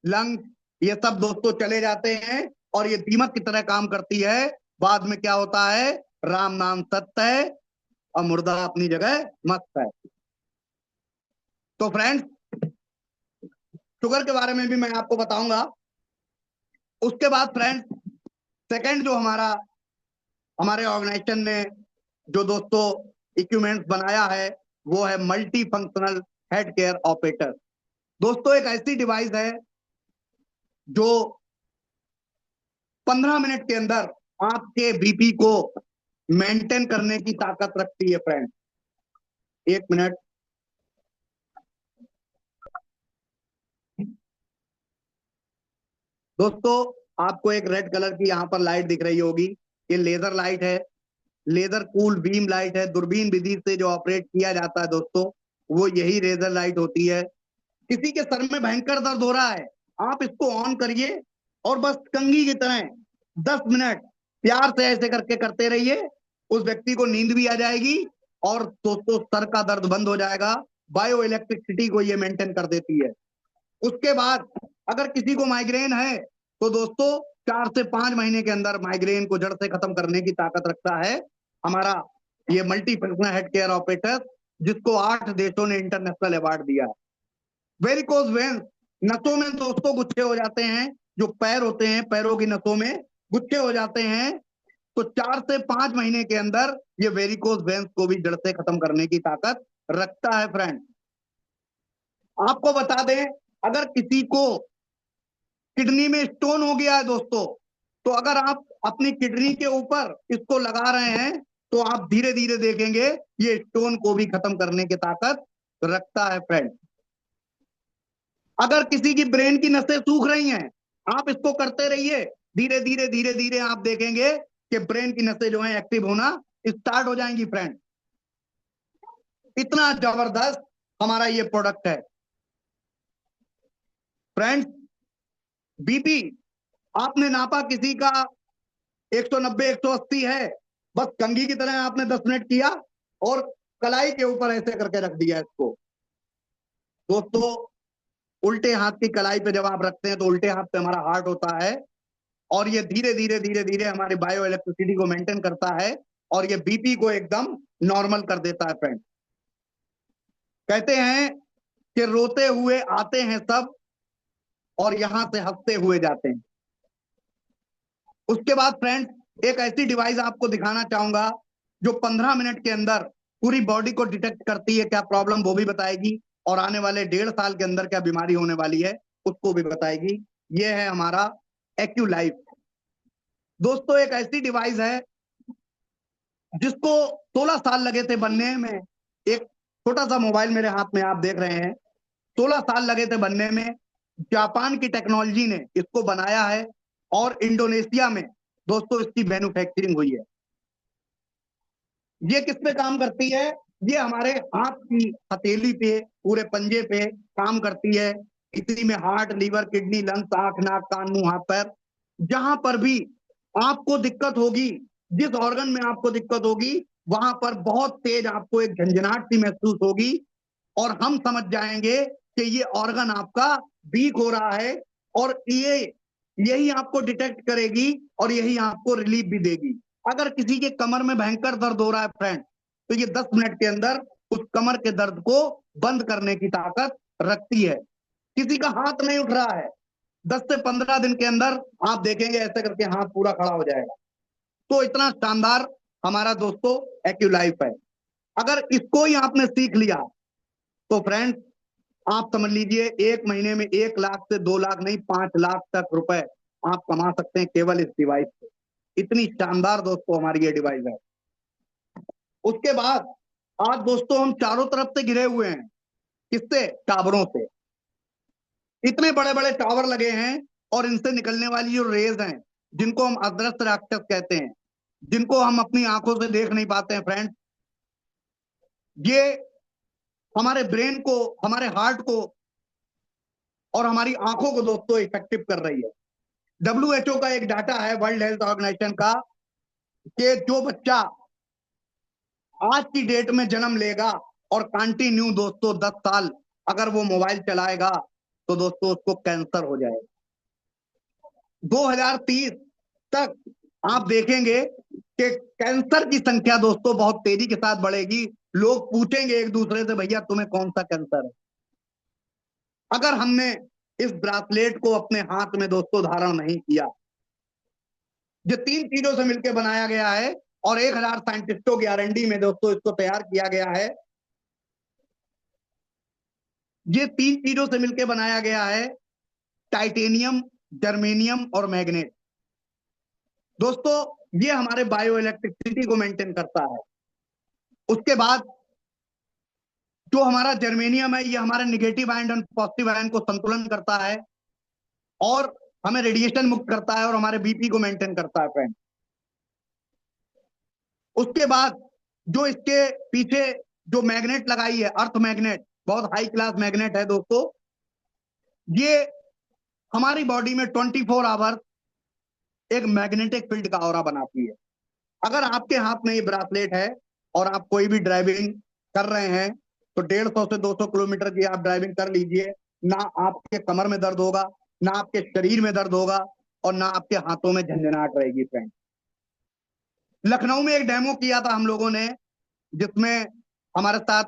Speaker 1: लंग्स, ये सब दोस्तों चले जाते हैं और ये दीमक की तरह काम करती है। बाद में क्या होता है? राम नाम सत्य है और मुर्दा अपनी जगह मस्त है। तो फ्रेंड्स, शुगर के बारे में भी मैं आपको बताऊंगा। उसके बाद फ्रेंड्स, सेकंड जो हमारे ऑर्गेनाइजेशन ने जो दोस्तों इक्विपमेंट्स बनाया है, वो है multi functional head care operator. दोस्तों, एक ऐसी डिवाइस है जो 15 मिनट के अंदर आपके बीपी को मेंटेन करने की ताकत रखती है फ्रेंड। एक मिनट। दोस्तों, आपको एक रेड कलर की यहाँ पर लाइट दिख रही होगी, ये लेजर लाइट है, लेजर कूल बीम लाइट है। दूरबीन विधि से जो ऑपरेट किया जाता है दोस्तों, वो यही लेजर लाइट होती है। किसी के सर में भयंकर दर्द हो रहा है, आप इसको ऑन करिए और बस कंघी की तरह 10 मिनट प्यार से ऐसे करके करते रहिए, उस व्यक्ति को नींद भी आ जाएगी और दोस्तों सर का दर्द बंद हो जाएगा। बायो इलेक्ट्रिसिटी को ये मेंटेन कर देती है। उसके बाद अगर किसी को माइग्रेन है तो दोस्तों 4 से 5 महीने के अंदर माइग्रेन को जड़ से खत्म करने की ताकत रखता है हमारा ये multi functional head care operator, जिसको 8 देशों ने इंटरनेशनल अवार्ड दिया है। वेरिकोज वेन्स, नसों में दोस्तों गुच्छे हो जाते हैं, जो पैर होते हैं पैरों की नसों में गुच्छे हो जाते हैं, तो 4 से 5 महीने के अंदर ये वेरिकोज वेन्स को भी जड़ से खत्म करने की ताकत रखता है फ्रेंड। आपको बता दें, अगर किसी को किडनी में स्टोन हो गया है दोस्तों, तो अगर आप अपनी किडनी के ऊपर इसको लगा रहे हैं तो आप धीरे धीरे देखेंगे ये स्टोन को भी खत्म करने की ताकत रखता है फ्रेंड। अगर किसी की ब्रेन की नसें सूख रही हैं, आप इसको करते रहिए, धीरे धीरे धीरे धीरे आप देखेंगे कि ब्रेन की नसें जो हैं एक्टिव होना स्टार्ट हो जाएंगी फ्रेंड। इतना जबरदस्त हमारा ये प्रोडक्ट है फ्रेंड्स। बीपी आपने नापा, किसी का 190 180 है, बस कंघी की तरह आपने 10 मिनट किया और कलाई के ऊपर ऐसे करके रख दिया इसको। दोस्तों, उल्टे हाथ की कलाई पे जब आप रखते हैं तो उल्टे हाथ पे हमारा हार्ट होता है और ये धीरे धीरे धीरे धीरे हमारी बायो इलेक्ट्रिसिटी को मेंटेन करता है और ये बीपी को एकदम नॉर्मल कर देता है फ्रेंड। कहते हैं कि रोते हुए आते हैं सब और यहां से हंसते हुए जाते हैं। उसके बाद फ्रेंड्स, एक ऐसी डिवाइस आपको दिखाना चाहूंगा जो 15 मिनट के अंदर पूरी बॉडी को डिटेक्ट करती है, क्या प्रॉब्लम वो भी बताएगी और आने वाले 1.5 साल के अंदर क्या बीमारी होने वाली है उसको भी बताएगी। ये है हमारा एक्यू लाइफ। दोस्तों, एक ऐसी डिवाइस है जिसको 16 साल लगे थे बनने में। एक छोटा सा मोबाइल मेरे हाथ में आप देख रहे हैं, 16 साल लगे थे बनने में। जापान की टेक्नोलॉजी ने इसको बनाया है और इंडोनेशिया में दोस्तों इसकी मैन्युफैक्चरिंग हुई है। ये किस पे काम करती है? ये हमारे हाथ की हथेली पे, पूरे पंजे पे काम करती है। इसी में हार्ट, लीवर, किडनी, लंग्स, आंख, नाक, कान, मुंह, हाथ, पैर, जहां पर भी आपको दिक्कत होगी, जिस ऑर्गन में आपको दिक्कत होगी, वहां पर बहुत तेज आपको एक झंझनाहट सी महसूस होगी और हम समझ जाएंगे कि ये ऑर्गन आपका वीक हो रहा है और यही आपको डिटेक्ट करेगी और यही आपको रिलीफ भी देगी। अगर किसी के कमर में भयंकर दर्द हो रहा है फ्रेंड, तो ये 10 मिनट के अंदर उस कमर के दर्द को बंद करने की ताकत रखती है। किसी का हाथ नहीं उठ रहा है, 10 से 15 दिन के अंदर आप देखेंगे ऐसे करके हाथ पूरा खड़ा हो जाएगा। तो इतना शानदार हमारा दोस्तों एक्यू लाइफ है। अगर इसको ही आपने सीख लिया तो फ्रेंड्स, आप समझ लीजिए 1 महीने में 1 लाख से 2 लाख नहीं, 5 लाख तक रुपए आप कमा सकते हैं केवल इस डिवाइस से। इतनी शानदार दोस्तों हमारी ये डिवाइस है। उसके बाद आज दोस्तों हम चारों तरफ से घिरे हुए हैं, किससे? टावरों से। इतने बड़े बड़े टावर लगे हैं और इनसे निकलने वाली जो रेज हैं, जिनको हम अदृश्य राक्षस कहते हैं, जिनको हम अपनी आंखों से देख नहीं पाते हैं फ्रेंड्स, ये हमारे ब्रेन को, हमारे हार्ट को और हमारी आंखों को दोस्तों इफेक्टिव कर रही है। WHO का एक डाटा है, वर्ल्ड हेल्थ ऑर्गेनाइजेशन का, कि जो बच्चा आज की डेट में जन्म लेगा और कंटिन्यू दोस्तों 10 साल अगर वो मोबाइल चलाएगा तो दोस्तों उसको कैंसर हो जाएगा। 2030 तक आप देखेंगे कि कैंसर की संख्या दोस्तों बहुत तेजी के साथ बढ़ेगी। लोग पूछेंगे एक दूसरे से, भैया तुम्हें कौन सा कैंसर है? अगर हमने इस ब्रासलेट को अपने हाथ में दोस्तों धारण नहीं किया, जो 3 चीजों से मिलकर बनाया गया है और 1000 साइंटिस्टों की R&D में दोस्तों इसको तैयार किया गया है। ये 3 चीजों से मिलकर बनाया गया है, टाइटेनियम, जर्मेनियम और मैग्नेट। दोस्तों ये हमारे बायो इलेक्ट्रिसिटी को मेंटेन करता है। उसके बाद जो हमारा जर्मेनियम है, ये हमारे निगेटिव आयन और पॉजिटिव आयन को संतुलन करता है और हमें रेडिएशन मुक्त करता है और हमारे बीपी को मेंटेन करता है फ्रेंड। उसके बाद जो इसके पीछे जो मैग्नेट लगाई है, अर्थ मैग्नेट, बहुत हाई क्लास मैग्नेट है दोस्तों। ये हमारी बॉडी में 24 आवर एक मैग्नेटिक फील्ड का ऑरा बनाती है। अगर आपके हाथ में ये ब्रासलेट है और आप कोई भी ड्राइविंग कर रहे हैं तो 150 से 200 किलोमीटर की आप ड्राइविंग कर लीजिए, ना आपके कमर में दर्द होगा, ना आपके शरीर में दर्द होगा और ना आपके हाथों में झंझनाहट रहेगी फ्रेंड। लखनऊ में एक डेमो किया था हम लोगों ने, जिसमें हमारे साथ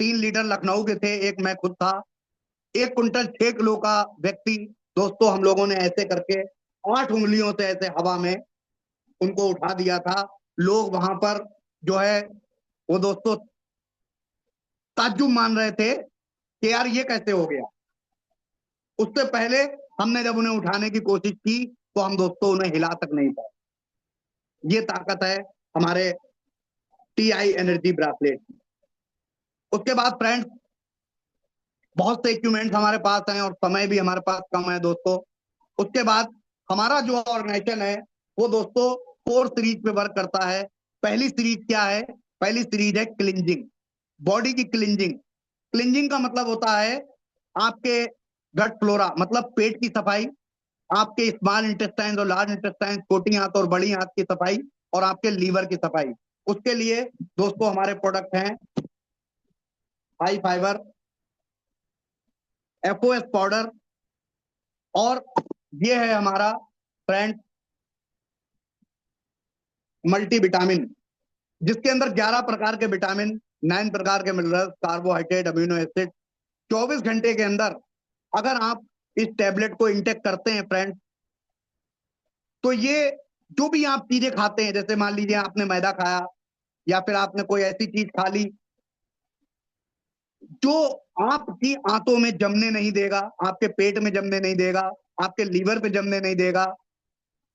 Speaker 1: 3 लीडर लखनऊ के थे, एक मैं खुद था। 1 कुंटल 6 किलो का व्यक्ति दोस्तों हम लोगों ने ऐसे करके 8 उंगलियों से ऐसे हवा में उनको उठा दिया था। लोग वहां पर जो है वो दोस्तों ताज्जुब मान रहे थे कि यार ये कैसे हो गया। उससे पहले हमने जब उन्हें उठाने की कोशिश की तो हम दोस्तों उन्हें हिला तक नहीं पाए। ये ताकत है हमारे TI एनर्जी ब्रासलेट। उसके बाद फ्रेंड्स बहुत से इक्विपमेंट्स हमारे पास हैं और समय भी हमारे पास कम है दोस्तों। उसके बाद हमारा जो ऑर्गेनाइजेशन है वो दोस्तों 4 सीरीज पे वर्क करता है। पहली सीरीज क्या है? पहली सीरीज है क्लिंजिंग, बॉडी की क्लिंजिंग। क्लिंजिंग का मतलब होता है आपके गट फ्लोरा, मतलब पेट की सफाई, आपके स्मॉल इंटेस्टाइन और लार्ज इंटेस्टाइन, छोटी आंत और बड़ी आंत की सफाई और आपके लीवर की सफाई। उसके लिए दोस्तों हमारे प्रोडक्ट हैं हाई फाइबर, FOS पाउडर और ये है हमारा फ्रेंड मल्टी विटामिन, जिसके अंदर 11 प्रकार के विटामिन, 9 प्रकार के मिनरल्स, कार्बोहाइड्रेट, अमीनो एसिड 24 घंटे के अंदर अगर आप इस टैबलेट को इंटेक करते हैं फ्रेंड्स, तो ये जो भी आप चीजें खाते हैं, जैसे मान लीजिए आपने मैदा खाया या फिर आपने कोई ऐसी चीज खा ली जो आपकी आंतों में जमने नहीं देगा, आपके पेट में जमने नहीं देगा, आपके लीवर पे जमने नहीं देगा,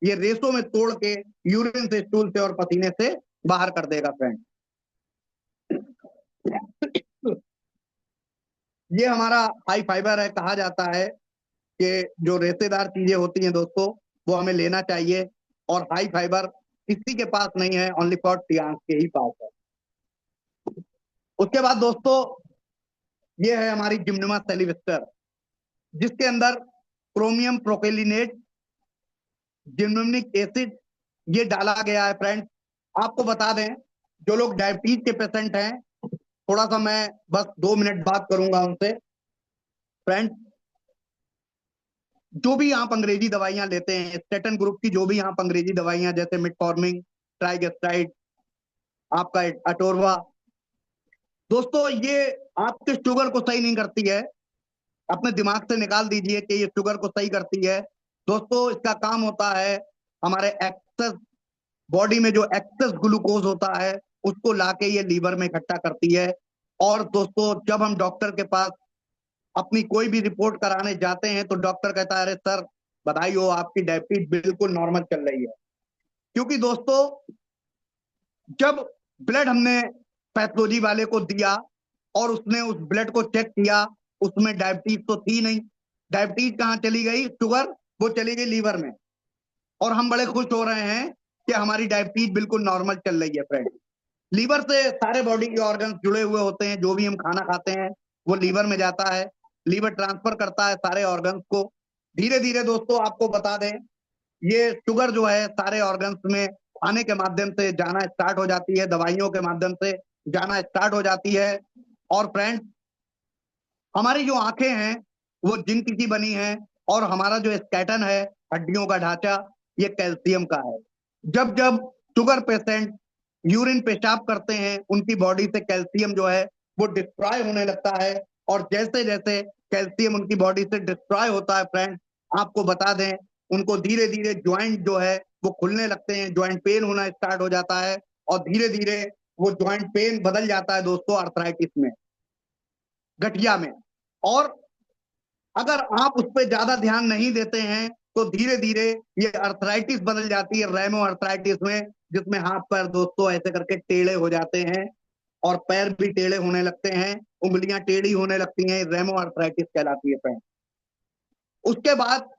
Speaker 1: ये रेशों में तोड़ के यूरिन से, स्टूल से और पसीने से बाहर कर देगा फ्रेंड। ये हमारा हाई फाइबर है। कहा जाता है कि जो रेशेदार चीजें होती हैं दोस्तों वो हमें लेना चाहिए और हाई फाइबर किसी के पास नहीं है, ओनली फॉर टियांस के ही पास है। उसके बाद दोस्तों ये है हमारी जिम्नोमा सेलिविस्टर, जिसके अंदर क्रोमियम प्रोकेलिनेट, जिम्नोमिक एसिड ये डाला गया है फ्रेंड्स। आपको बता दें जो लोग डायबिटीज के पेशेंट हैं, थोड़ा सा मैं बस 2 मिनट बात करूंगा उनसे फ्रेंड्स। जो भी आप अंग्रेजी दवाइयां लेते हैं, स्टेटन ग्रुप की जो भी आप अंग्रेजी दवाइयां, जैसे मिटफॉर्मिन, ट्राइगेस्ट्राइड, आपका अटोरवा, दोस्तों ये आपके शुगर को सही नहीं करती है। अपने दिमाग से निकाल दीजिए कि ये शुगर को सही करती है। दोस्तों इसका काम होता है हमारे एक्सेस बॉडी में जो एक्सेस ग्लूकोज होता है उसको लाके ये लीवर में इकट्ठा करती है। और दोस्तों जब हम डॉक्टर के पास अपनी कोई भी रिपोर्ट कराने जाते हैं तो डॉक्टर कहता है अरे सर बधाई हो, आपकी डायबिटीज बिल्कुल नॉर्मल चल रही है। क्योंकि दोस्तों जब ब्लड हमने पैथोलॉजी वाले को दिया और उसने उस ब्लड को चेक किया, उसमें डायबिटीज तो थी नहीं। डायबिटीज कहाँ चली गई? शुगर, वो चली गई लीवर में। और हम बड़े खुश हो रहे हैं कि हमारी डायबिटीज बिल्कुल नॉर्मल चल रही है फ्रेंड। लीवर से सारे बॉडी के ऑर्गन जुड़े हुए होते हैं। जो भी हम खाना खाते हैं वो लीवर में जाता है, लीवर ट्रांसफर करता है सारे ऑर्गन्स को। धीरे धीरे दोस्तों आपको बता दें ये शुगर जो है सारे ऑर्गन्स में खाने के माध्यम से जाना स्टार्ट हो जाती है, दवाइयों के माध्यम से जाना स्टार्ट हो जाती है। और फ्रेंड्स हमारी जो आंखें हैं वो जिंक की बनी है और हमारा जो स्केलेटन है, हड्डियों का ढांचा, ये कैल्शियम का है। जब जब शुगर पेशेंट यूरिन पेशाब करते हैं उनकी बॉडी से कैल्शियम जो है वो डिस्ट्रॉय होने लगता है। और जैसे जैसे कैल्शियम उनकी बॉडी से डिस्ट्रॉय होता है फ्रेंड्स, आपको बता दें उनको धीरे धीरे ज्वाइंट जो है वो खुलने लगते हैं, ज्वाइंट पेन होना स्टार्ट हो जाता है और धीरे धीरे वो ज्वाइंट पेन बदल जाता है दोस्तों आर्थराइटिस में, गठिया में। और अगर आप उस पर ज्यादा ध्यान नहीं देते हैं तो धीरे धीरे ये अर्थराइटिस बदल जाती है रेमो अर्थराइटिस में, जिसमें हाथ पैर दोस्तों ऐसे करके टेढ़े हो जाते हैं और पैर भी टेढ़े होने लगते हैं, उंगलियां टेढ़ी होने लगती हैं, रेमो अर्थराइटिस कहलाती है फ्रेंड। उसके बाद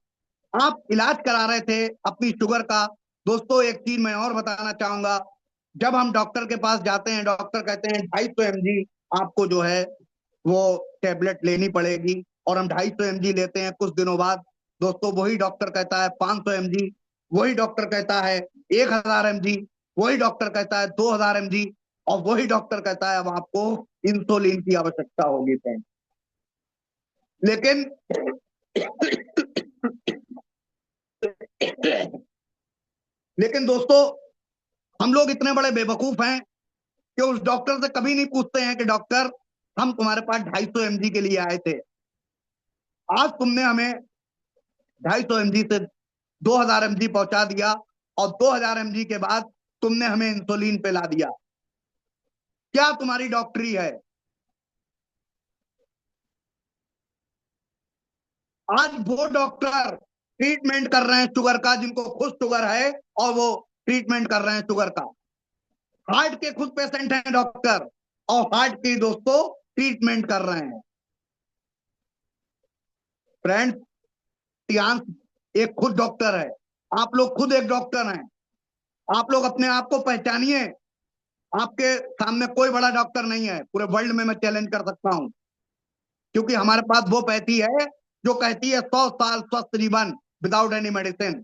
Speaker 1: आप इलाज करा रहे थे अपनी शुगर का। दोस्तों एक चीज मैं और बताना चाहूंगा, जब हम डॉक्टर के पास जाते हैं, डॉक्टर कहते हैं 250 mg आपको जो है वो टेबलेट लेनी पड़ेगी, और हम 250 mg लेते हैं। कुछ दिनों बाद दोस्तों वही डॉक्टर कहता है 500 mg, वही डॉक्टर कहता है 1000 mg, वही डॉक्टर कहता है 2000 mg, और वही डॉक्टर कहता है अब आपको इंसुलिन की आवश्यकता होगी फ्रेंड। लेकिन लेकिन दोस्तों हम लोग इतने बड़े बेवकूफ हैं कि उस डॉक्टर से कभी नहीं पूछते हैं कि डॉक्टर हम तुम्हारे पास 250 mg के लिए आए थे, आज तुमने हमें 250 mg से 2000 mg पहुंचा दिया, और 2000 mg के बाद तुमने हमें इंसुलिन पे ला दिया, क्या तुम्हारी डॉक्टरी है? आज वो डॉक्टर ट्रीटमेंट कर रहे हैं शुगर का, जिनको खुद शुगर है और वो ट्रीटमेंट कर रहे हैं शुगर का। हार्ट के खुद पेशेंट हैं डॉक्टर, और हार्ट की दोस्तों ट्रीटमेंट कर रहे हैं। फ्रेंड्स, टियांश एक खुद डॉक्टर है, आप लोग खुद एक डॉक्टर हैं, आप लोग अपने आप को पहचानिए। आपके सामने कोई बड़ा डॉक्टर नहीं है, पूरे वर्ल्ड में मैं चैलेंज कर सकता हूं, क्योंकि हमारे पास वो पैथी है जो कहती है 100 साल स्वस्थ जीवन विदाउट एनी मेडिसिन।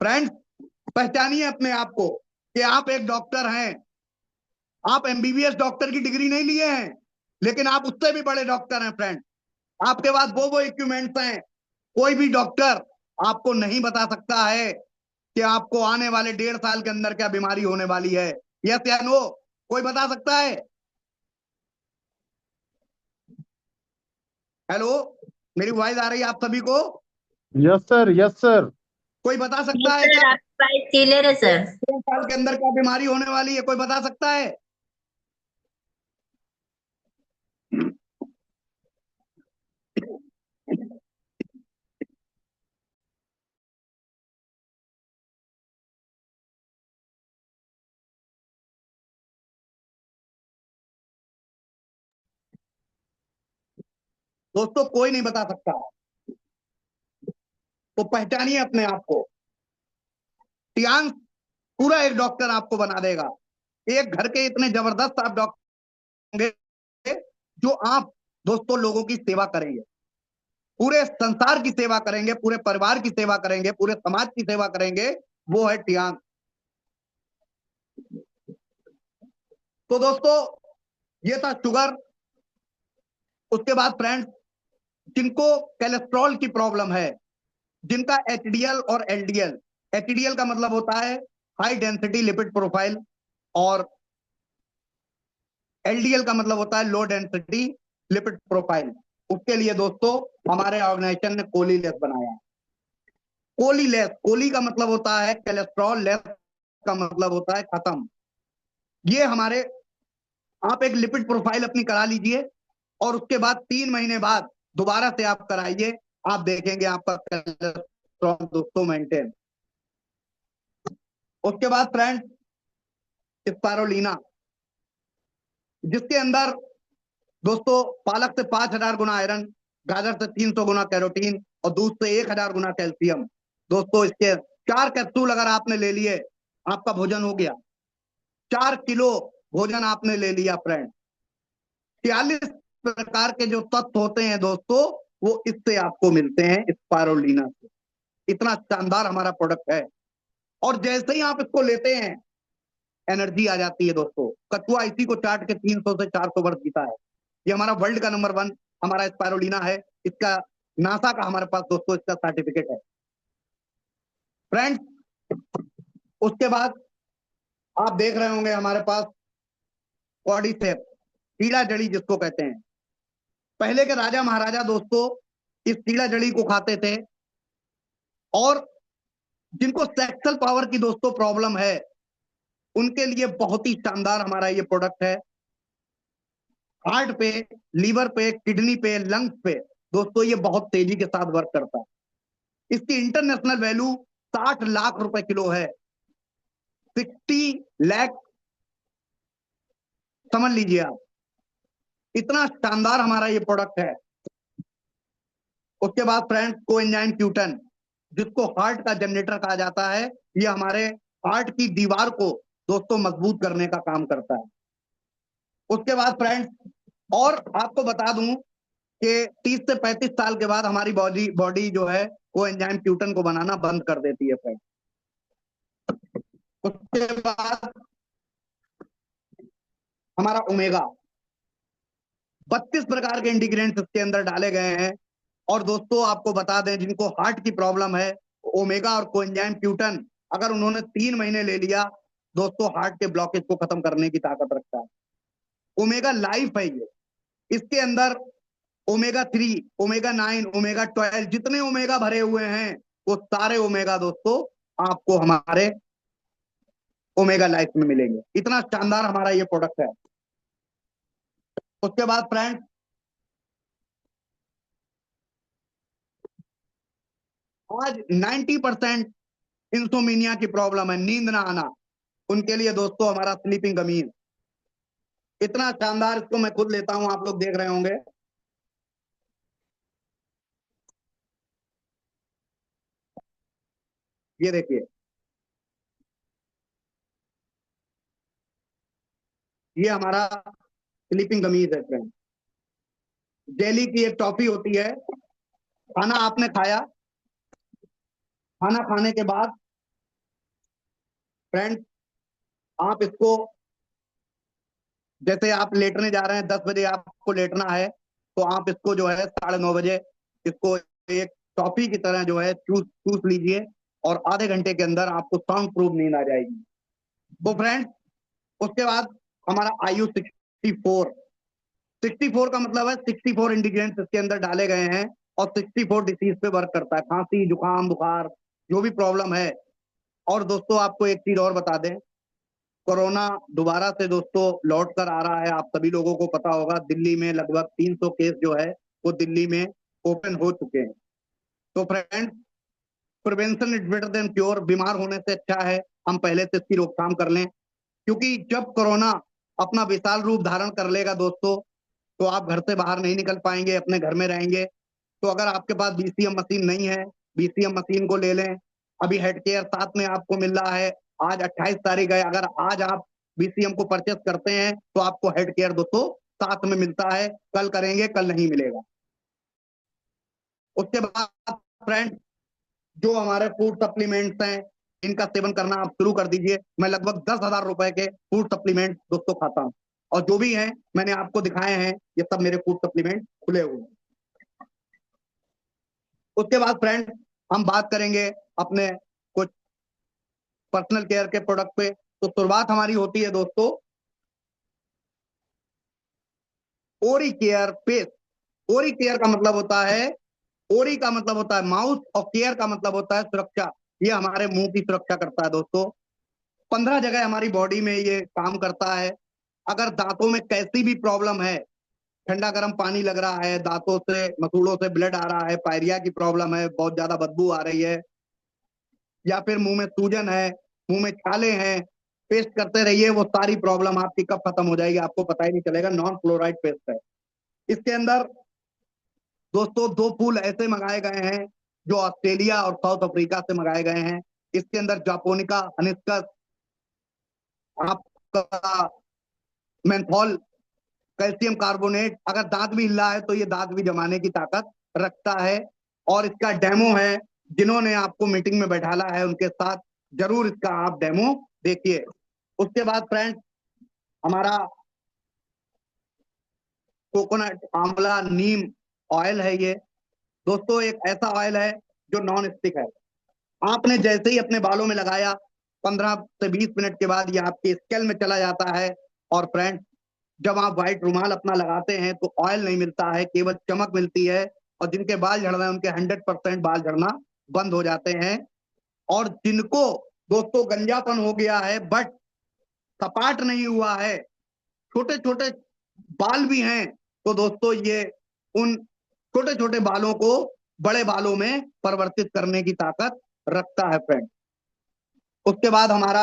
Speaker 1: फ्रेंड्स, पहचानिए अपने आप को कि आप एक डॉक्टर हैं। आप एमबीबीएस डॉक्टर की डिग्री नहीं लिए हैं, लेकिन आप उससे भी बड़े डॉक्टर हैं फ्रेंड। आपके पास वो इक्विपमेंट्स हैं, कोई भी डॉक्टर आपको नहीं बता सकता है कि आपको आने वाले 1.5 साल के अंदर क्या बीमारी होने वाली है। यस या नो? कोई बता सकता है? हेलो, मेरी वॉइस आ रही है आप सभी को?
Speaker 6: Yes sir, yes sir.
Speaker 1: कोई बता सकता है
Speaker 7: सर
Speaker 1: क्या
Speaker 7: आप प्राइस क्लियर है सर।
Speaker 1: 1.5 साल के अंदर क्या बीमारी होने वाली है? कोई बता सकता है? दोस्तों कोई नहीं बता सकता, तो पहचानिए अपने आप को। टियांश पूरा एक डॉक्टर आपको बना देगा। एक घर के इतने जबरदस्त आप डॉक्टर होंगे जो आप दोस्तों लोगों की सेवा करेंगे, पूरे संसार की सेवा करेंगे, पूरे परिवार की सेवा करेंगे, पूरे समाज की सेवा करेंगे। वो है टियांश। तो दोस्तों ये था शुगर। उसके बाद फ्रेंड्स, जिनको कोलेस्ट्रॉल की प्रॉब्लम है, जिनका एचडीएल और एलडीएल, एचडीएल का मतलब होता है हाई डेंसिटी लिपिड प्रोफाइल, और एलडीएल का मतलब होता है लो डेंसिटी लिपिड प्रोफाइल, उसके लिए दोस्तों हमारे ऑर्गेनाइजेशन ने कोलीलेस बनाया। कोलीलेस, कोली का मतलब होता है कोलेस्ट्रॉल, लेस का मतलब होता है खत्म। ये हमारे, आप एक लिपिड प्रोफाइल अपनी करा लीजिए, और उसके बाद 3 महीने बाद दोबारा से आप कराइए, आप देखेंगे आपका कोलेस्ट्रॉल दोस्तों मेंटेन। उसके बाद फ्रेंड्स, स्पाइरुलिना, जिसके अंदर दोस्तों पालक से 5000 गुना आयरन, गाजर से 300 गुना कैरोटीन, और दूध से 1000 गुना कैल्शियम। दोस्तों इसके 4 कैप्सूल अगर आपने ले लिए, आपका भोजन हो गया। 4 किलो भोजन आपने ले लिया फ्रेंड। 46 प्रकार के जो तत्व होते हैं दोस्तों, वो इससे आपको मिलते हैं, स्पाइरुलिना से। इतना शानदार हमारा प्रोडक्ट है, और जैसे ही आप इसको लेते हैं एनर्जी आ जाती है दोस्तों। कछुआ इसी को चाट के 300 से 400 वर्ष जीता है। ये हमारा वर्ल्ड का नंबर 1 हमारा स्पाइरुलिना है। इसका नासा का हमारे पास दोस्तों इसका सर्टिफिकेट है फ्रेंड्स। उसके बाद आप देख रहे होंगे हमारे पास कॉर्डिसेप, कीड़ा जड़ी जिसको कहते हैं। पहले के राजा महाराजा दोस्तों इस कीड़ा जड़ी को खाते थे, और जिनको सेक्सुअल पावर की दोस्तों प्रॉब्लम है, उनके लिए बहुत ही शानदार हमारा ये प्रोडक्ट है। हार्ट पे, लीवर पे, किडनी पे, लंग्स पे दोस्तों ये बहुत तेजी के साथ वर्क करता है। इसकी इंटरनेशनल वैल्यू 60 लाख रुपए किलो है। 60 लाख, समझ लीजिए आप, इतना शानदार हमारा ये प्रोडक्ट है। उसके बाद फ्रेंड्स, कोएंजाइम Q10, जिसको हार्ट का जनरेटर कहा जाता है, ये हमारे हार्ट की दीवार को दोस्तों मजबूत करने का काम करता है। उसके बाद फ्रेंड्स, और आपको बता दूं कि 30 से 35 साल के बाद हमारी बॉडी जो है कोएंजाइम Q10 को बनाना बंद कर देती है फ्रेंड्स। उसके बाद हमारा ओमेगा, 32 प्रकार के इंग्रेडिएंट्स इसके अंदर डाले गए हैं। और दोस्तों आपको बता दें, जिनको हार्ट की प्रॉब्लम है, ओमेगा और कोएंजाइम Q10 अगर उन्होंने 3 महीने ले लिया, दोस्तों हार्ट के ब्लॉकेज को खत्म करने की ताकत रखता है। ओमेगा लाइफ है ये। इसके अंदर ओमेगा 3, ओमेगा 9, ओमेगा 12, जितने ओमेगा भरे हुए हैं वो सारे ओमेगा दोस्तों आपको हमारे ओमेगा लाइफ में मिलेंगे। इतना शानदार हमारा ये प्रोडक्ट है। उसके बाद फ्रेंड्स, आज 90% इंसोमिनिया की प्रॉब्लम है, नींद ना आना, उनके लिए दोस्तों हमारा स्लीपिंग गमीज इतना शानदार, इसको मैं खुद लेता हूं, आप लोग देख रहे होंगे। ये देखिए, ये हमारा स्लीपिंग गमीज है फ्रेंड। जेली की एक टॉफी होती है। खाना आपने खाया, खाना खाने के बाद फ्रेंड्स, आप इसको, जैसे आप लेटने जा रहे हैं, 10 बजे आपको लेटना है, तो आप इसको जो है 9:30 बजे इसको एक टॉफी की तरह जो है चूस लीजिए, और आधे घंटे के अंदर आपको साउंड प्रूफ नींद आ जाएगी। तो फ्रेंड्स, उसके बाद हमारा आयु 64, 64 का मतलब है 64 इंग्रेडिएंट्स इसके अंदर डाले गए हैं, और 64 डिसीज पे वर्क करता है, खांसी, जुकाम, बुखार, जो भी प्रॉब्लम है। और दोस्तों आपको एक चीज और बता दें, कोरोना दोबारा से दोस्तों लौट कर आ रहा है। आप सभी लोगों को पता होगा, दिल्ली में लगभग 300 केस जो है वो दिल्ली में ओपन हो चुके हैं। तो friends, prevention is better than cure. बीमार होने से अच्छा है हम पहले से इसकी रोकथाम कर लें, क्योंकि जब कोरोना अपना विशाल रूप धारण कर लेगा दोस्तों, तो आप घर से बाहर नहीं निकल पाएंगे, अपने घर में रहेंगे। तो अगर आपके पास BCM मशीन नहीं है, BCM मशीन को ले लें। अभी हेड केयर साथ में आपको मिल रहा है। आज 28 तारीख है, अगर आज आप BCM को परचेस करते हैं तो आपको हेड केयर दोस्तों साथ में मिलता है। कल करेंगे, कल नहीं मिलेगा। उसके बाद फ्रेंड, जो हमारे फूड सप्लीमेंट्स हैं, इनका सेवन करना आप शुरू कर दीजिए। मैं लगभग 10,000 रुपए के फूड सप्लीमेंट दोस्तों खाता हूं, और जो भी हैं मैंने आपको दिखाए हैं, ये सब मेरे फूड सप्लीमेंट खुले हुए हैं। उसके बाद फ्रेंड, हम बात करेंगे अपने कुछ पर्सनल केयर के प्रोडक्ट पे। तो शुरुआत हमारी होती है दोस्तों ओरी केयर पेस्ट। ओरी केयर का मतलब होता है, ओरी का मतलब होता है माउथ, और केयर का मतलब होता है सुरक्षा। ये हमारे मुंह की सुरक्षा करता है दोस्तों। 15 जगह हमारी बॉडी में ये काम करता है। अगर दांतों में कैसी भी प्रॉब्लम है, ठंडा गर्म पानी लग रहा है, दांतों से मसूड़ों से ब्लड आ रहा है, पायरिया की प्रॉब्लम है, बहुत ज्यादा बदबू आ रही है, या फिर मुंह में सूजन है, मुंह में छाले हैं, पेस्ट करते रहिए, वो सारी प्रॉब्लम आपकी कब खत्म हो जाएगी आपको पता ही नहीं चलेगा। नॉन फ्लोराइड पेस्ट है। इसके अंदर दोस्तों 2 फूल ऐसे मंगाए गए हैं जो ऑस्ट्रेलिया और साउथ अफ्रीका से मंगाए गए हैं। इसके अंदर जापोनिका हनिस्कस, आपका मेंथॉल, कैल्शियम कार्बोनेट। अगर दांत भी हिल रहा है तो ये दांत भी जमाने की ताकत रखता है। और इसका डेमो है, जिन्होंने आपको मीटिंग में बैठाला है उनके साथ जरूर इसका आप डेमो देखिए। उसके बाद फ्रेंड्स, हमारा कोकोनट आंवला नीम ऑयल है। ये दोस्तों एक ऐसा ऑयल है जो नॉन स्टिक है। आपने जैसे ही अपने बालों में लगाया, 15 से 20 मिनट के बाद ये आपके स्केल में चला जाता है। और फ्रेंड्स, जब आप व्हाइट रुमाल अपना लगाते हैं तो ऑयल नहीं मिलता है, केवल चमक मिलती है। और जिनके बाल झड़ रहे हैं उनके 100% बाल झड़ना बंद हो जाते हैं। और जिनको दोस्तों गंजापन हो गया है बट सपाट नहीं हुआ है, छोटे छोटे बाल भी हैं, तो दोस्तों ये उन छोटे छोटे बालों को बड़े बालों में परिवर्तित करने की ताकत रखता है फ्रेंड। उसके बाद हमारा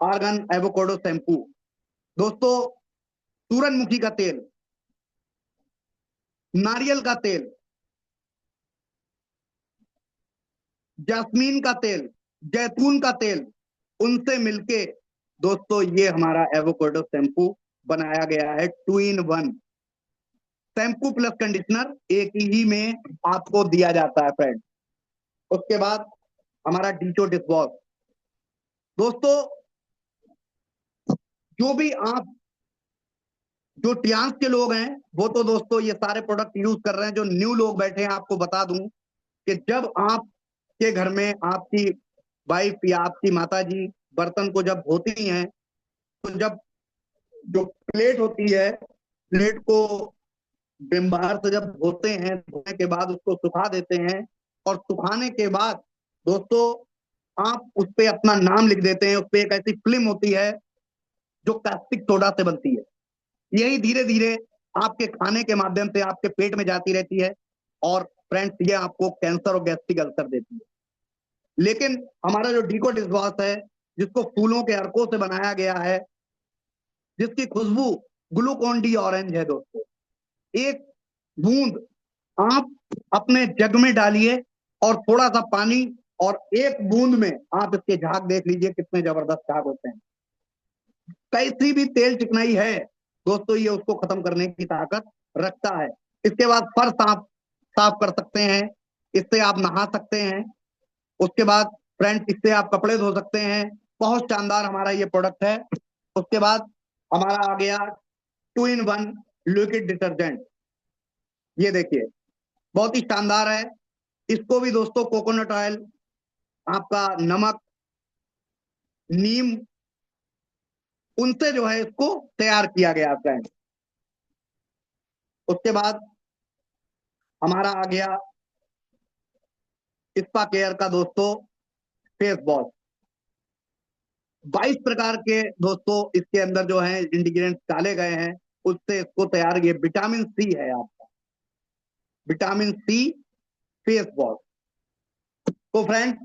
Speaker 1: आर्गन एवोकाडो शैम्पू। दोस्तों, सूरजमुखी का तेल, नारियल का तेल, जास्मीन का तेल, जैतून का तेल, उनसे मिलके दोस्तों ये हमारा एवोकाडो शैम्पू बनाया गया है। 2 in 1 शैम्पू प्लस कंडीशनर एक ही में आपको दिया जाता है फ्रेंड। उसके बाद हमारा डीटो डिशवॉश। दोस्तों, जो भी आप जो टियांस के लोग हैं वो तो दोस्तों ये सारे प्रोडक्ट यूज कर रहे हैं। जो न्यू लोग बैठे हैं, आपको बता दूं कि जब आपके घर में आपकी वाइफ या आपकी माता जी बर्तन को जब धोती हैं, तो जब जो प्लेट होती है, प्लेट को विम बार से जब धोते हैं, धोने के बाद उसको सुखा देते हैं, और सुखाने के बाद दोस्तों आप उस पे अपना नाम लिख देते हैं। उस पे एक ऐसी फिल्म होती है जो कास्टिक सोडा से बनती है। यही धीरे धीरे आपके खाने के माध्यम से आपके पेट में जाती रहती है, और फ्रेंड्स ये आपको कैंसर और गैस्ट्रिक अल्सर देती है। लेकिन हमारा जो डीको डिशवॉश है, जिसको फूलों के अर्कों से बनाया गया है, जिसकी खुशबू ग्लूकोन डी ऑरेंज है दोस्तों, एक बूंद आप अपने जग में डालिए और थोड़ा सा पानी, और एक बूंद में आप इसके झाग देख लीजिए कितने जबरदस्त झाग होते हैं। कैसी भी तेल चिकनाई है दोस्तों, ये उसको खत्म करने की ताकत रखता है। इसके बाद फर्श आप साफ कर सकते हैं, इससे आप नहा सकते हैं। उसके बाद फ्रेंड्स इससे आप कपड़े धो सकते हैं। बहुत शानदार हमारा ये प्रोडक्ट है। उसके बाद हमारा आ गया 2 in 1 लिक्विड डिटर्जेंट। ये देखिए बहुत ही शानदार है। इसको भी दोस्तों कोकोनट ऑयल, आपका नमक, नीम, उनसे जो है इसको तैयार किया गया फ्रेंड। उसके बाद हमारा आ गया स्पा केयर का दोस्तों फेस वॉश। 22 प्रकार के दोस्तों इसके अंदर जो है इंग्रेडिएंट्स डाले गए हैं, उससे इसको तैयार, ये विटामिन सी है आपका, विटामिन सी फेस वॉश। तो फ्रेंड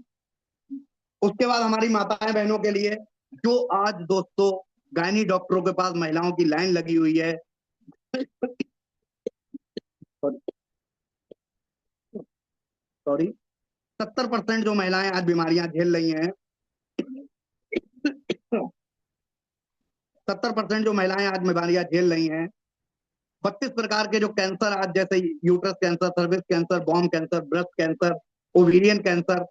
Speaker 1: उसके बाद हमारी माताएं बहनों के लिए, जो आज दोस्तों गायनी डॉक्टरों के पास महिलाओं की लाइन लगी हुई है, सॉरी 70% जो महिलाएं आज बीमारियां झेल रही हैं, 70% जो महिलाएं आज बीमारियां झेल रही हैं, 32 प्रकार के जो कैंसर आज, जैसे यूट्रस कैंसर, सर्विक्स कैंसर, बॉम cancer, breast cancer, ovarian cancer,